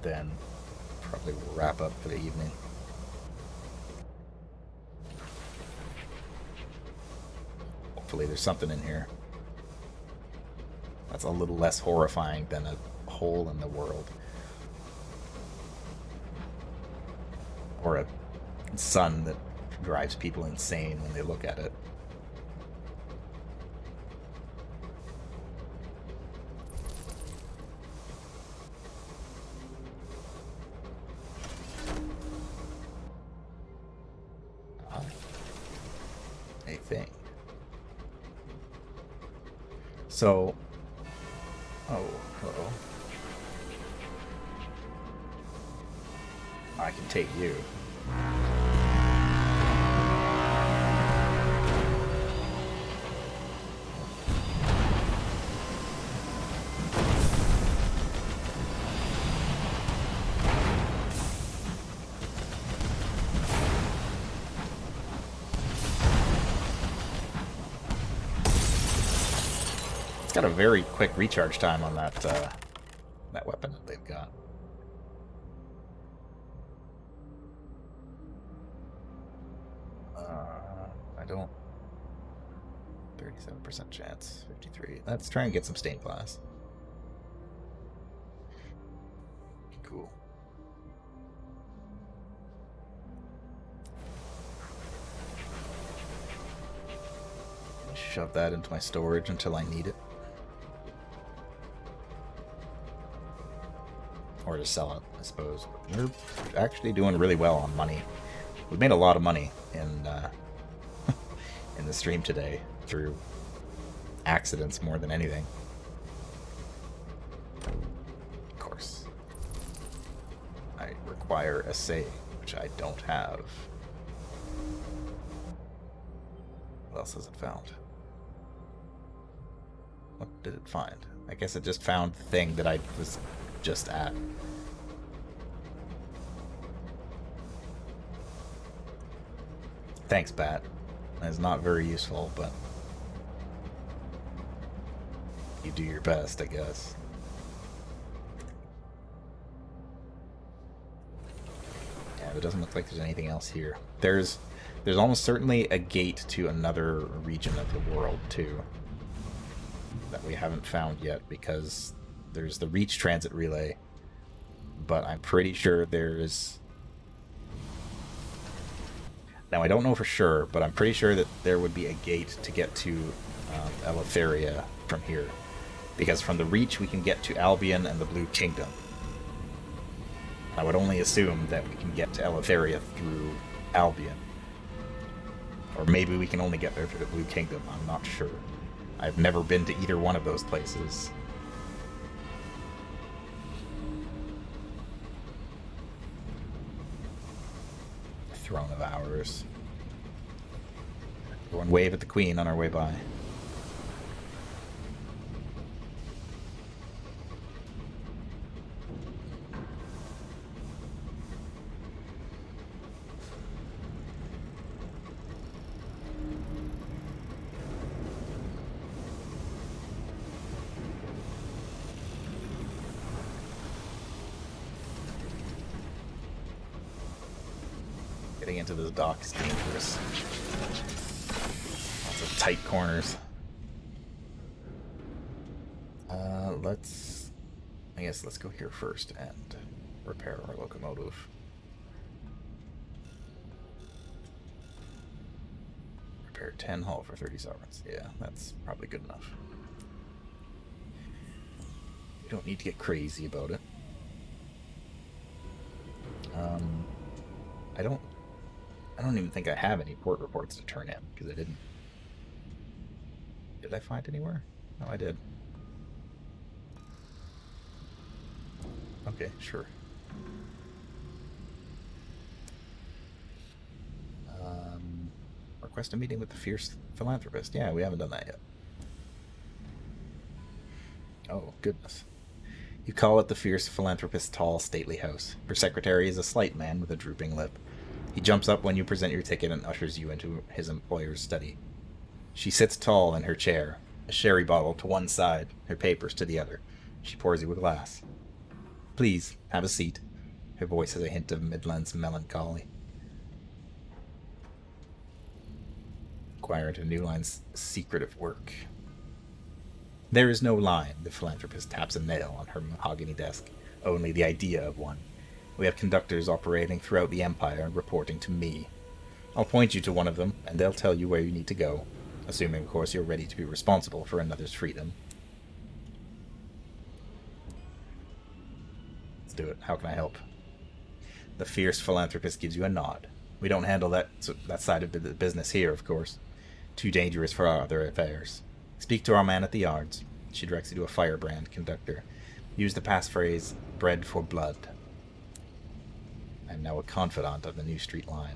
Then probably wrap up for the evening. Hopefully there's something in here that's a little less horrifying than a hole in the world. Or a sun that drives people insane when they look at it. A thing. So, uh-oh. I can take you. It's got a very quick recharge time on that that weapon that they've got. I don't. 37% chance. 53. Let's try and get some stained glass. Cool. Shove that into my storage until I need it. Or to sell it, I suppose. We're actually doing really well on money. We made a lot of money in in the stream today through accidents more than anything. Of course, I require a save, which I don't have. What else has it found? What did it find? I guess it just found the thing that I was just at. Thanks, Bat. That's not very useful, but you do your best, I guess. Yeah, it doesn't look like there's anything else here. There's almost certainly a gate to another region of the world, too, that we haven't found yet, because there's the Reach Transit Relay, but I'm pretty sure there's... Now, I don't know for sure, but I'm pretty sure that there would be a gate to get to Eleutheria from here. Because from the Reach, we can get to Albion and the Blue Kingdom. I would only assume that we can get to Eleutheria through Albion. Or maybe we can only get there through the Blue Kingdom, I'm not sure. I've never been to either one of those places. Throne of Hours. Everyone wave at the Queen on our way by. Getting into this dock is dangerous. Lots of tight corners. Let's go here first and repair our locomotive. Repair 10 hull for 30 sovereigns. Yeah, that's probably good enough. You don't need to get crazy about it. I don't even think I have any port reports to turn in, because I didn't. Did I find anywhere? No, I did. Okay, sure. Request a meeting with the fierce philanthropist. Yeah, we haven't done that yet. Oh, goodness. You call it the fierce philanthropist's tall, stately house. Her secretary is a slight man with a drooping lip. He jumps up when you present your ticket and ushers you into his employer's study. She sits tall in her chair, a sherry bottle to one side, her papers to the other. She pours you a glass. Please, have a seat. Her voice has a hint of Midland's melancholy. Inquire into Newline's secretive work. There is no line, the philanthropist taps a nail on her mahogany desk. Only the idea of one. We have conductors operating throughout the Empire and reporting to me. I'll point you to one of them, and they'll tell you where you need to go. Assuming, of course, you're ready to be responsible for another's freedom. Let's do it. How can I help? The fierce philanthropist gives you a nod. We don't handle that side of the business here, of course. Too dangerous for our other affairs. Speak to our man at the yards. She directs you to a firebrand conductor. Use the passphrase, bread for blood. I'm now a confidant of the New Street line.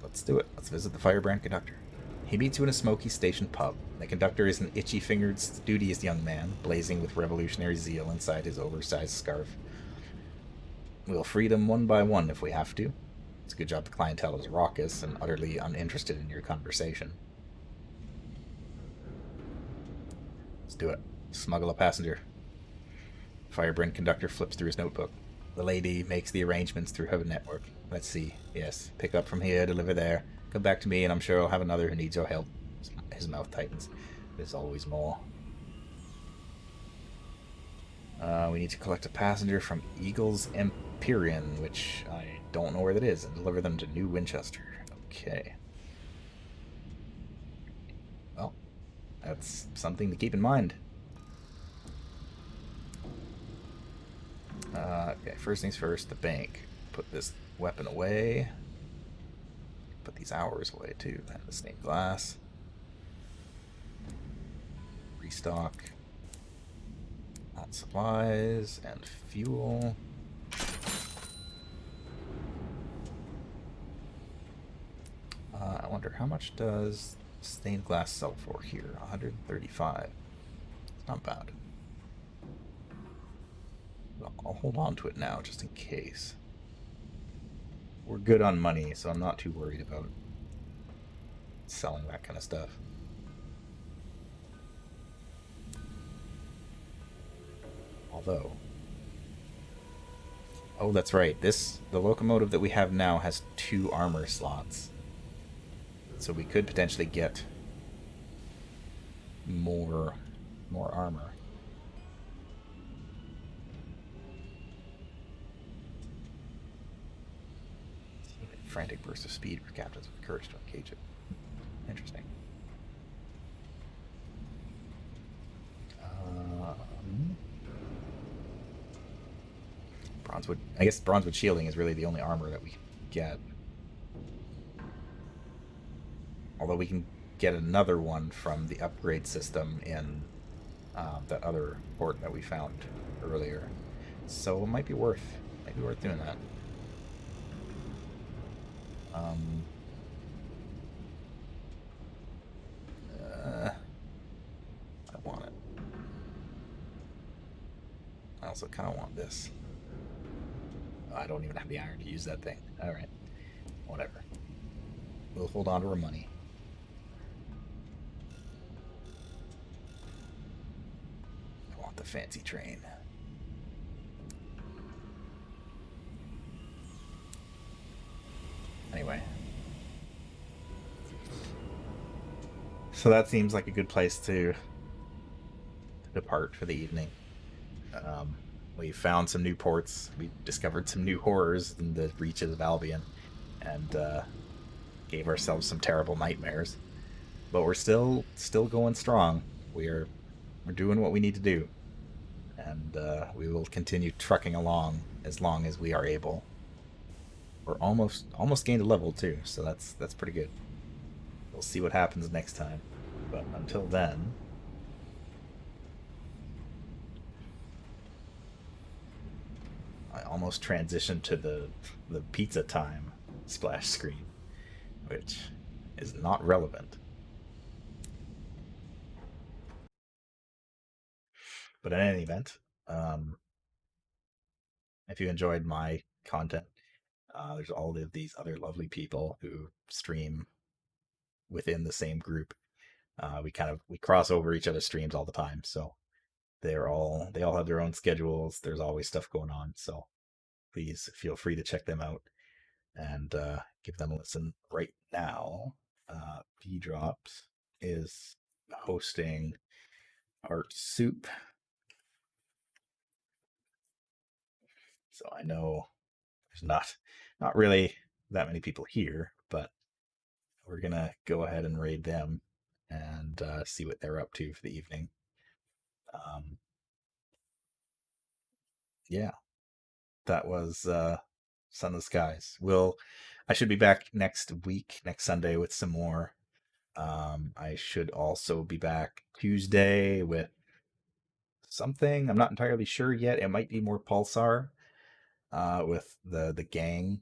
Let's do it. Let's visit the firebrand conductor. He meets you in a smoky station pub. The conductor is an itchy-fingered, studious young man, blazing with revolutionary zeal inside his oversized scarf. We'll free them one by one if we have to. It's a good job the clientele is raucous and utterly uninterested in your conversation. Let's do it. Smuggle a passenger. Firebrand conductor flips through his notebook. The lady makes the arrangements through her network. Let's see. Yes, pick up from here, deliver there. Come back to me, and I'm sure I'll have another who needs your help. His mouth tightens. There's always more. We need to collect a passenger from Eagle's Empyrean, which I don't know where that is, and deliver them to New Winchester. Okay. Well, that's something to keep in mind. Okay, first things first, the bank. Put this weapon away. Put these hours away, too. And the stained glass. Restock. On supplies and fuel. I wonder, how much does stained glass sell for here? 135. It's not bad. I'll hold on to it now, just in case. We're good on money, so I'm not too worried about selling that kind of stuff. Although... Oh, that's right. The locomotive that we have now has 2 armor slots. So we could potentially get more armor. Frantic burst of speed for captains with courage to engage it. Interesting. Bronzewood. I guess bronzewood shielding is really the only armor that we get. Although we can get another one from the upgrade system in that other port that we found earlier. So it might be worth doing that. I want it. I also kind of want this. I don't even have the iron to use that thing. Alright. Whatever. We'll hold on to our money. I want the fancy train. Anyway. So that seems like a good place to depart for the evening. We found some new ports. We discovered some new horrors in the reaches of Albion, and gave ourselves some terrible nightmares. But we're still going strong. We're doing what we need to do, and we will continue trucking along as long as we are able. We're almost gained a level too, so that's pretty good. We'll see what happens next time. But until then, I almost transitioned to the pizza time splash screen, which is not relevant. But in any event, if you enjoyed my content, There's all of these other lovely people who stream within the same group. We cross over each other's streams all the time, so they all have their own schedules. There's always stuff going on, so please feel free to check them out and give them a listen right now. V Drops is hosting Art Soup, so I know there's not really that many people here, but we're gonna go ahead and raid them and see what they're up to for the evening. Yeah, that was Sunless Skies. I should be back next week, next Sunday, with some more. I should also be back Tuesday with something. I'm not entirely sure yet. It might be more Pulsar with the gang.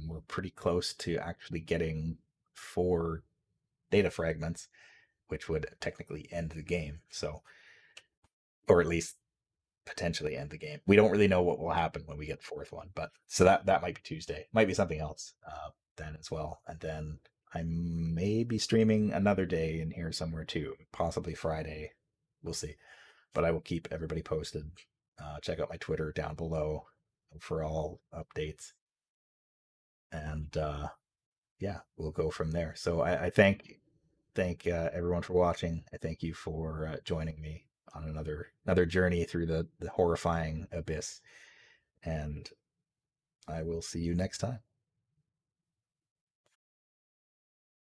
We're pretty close to actually getting 4 data fragments, which would technically end the game. So, or at least potentially end the game. We don't really know what will happen when we get the 4th one, but so that might be Tuesday. Might be something else then as well. And then I may be streaming another day in here somewhere too, possibly Friday. We'll see. But I will keep everybody posted. Check out my Twitter down below for all updates. And yeah, we'll go from there. So I thank everyone for watching. I thank you for joining me on another journey through the horrifying abyss. And I will see you next time.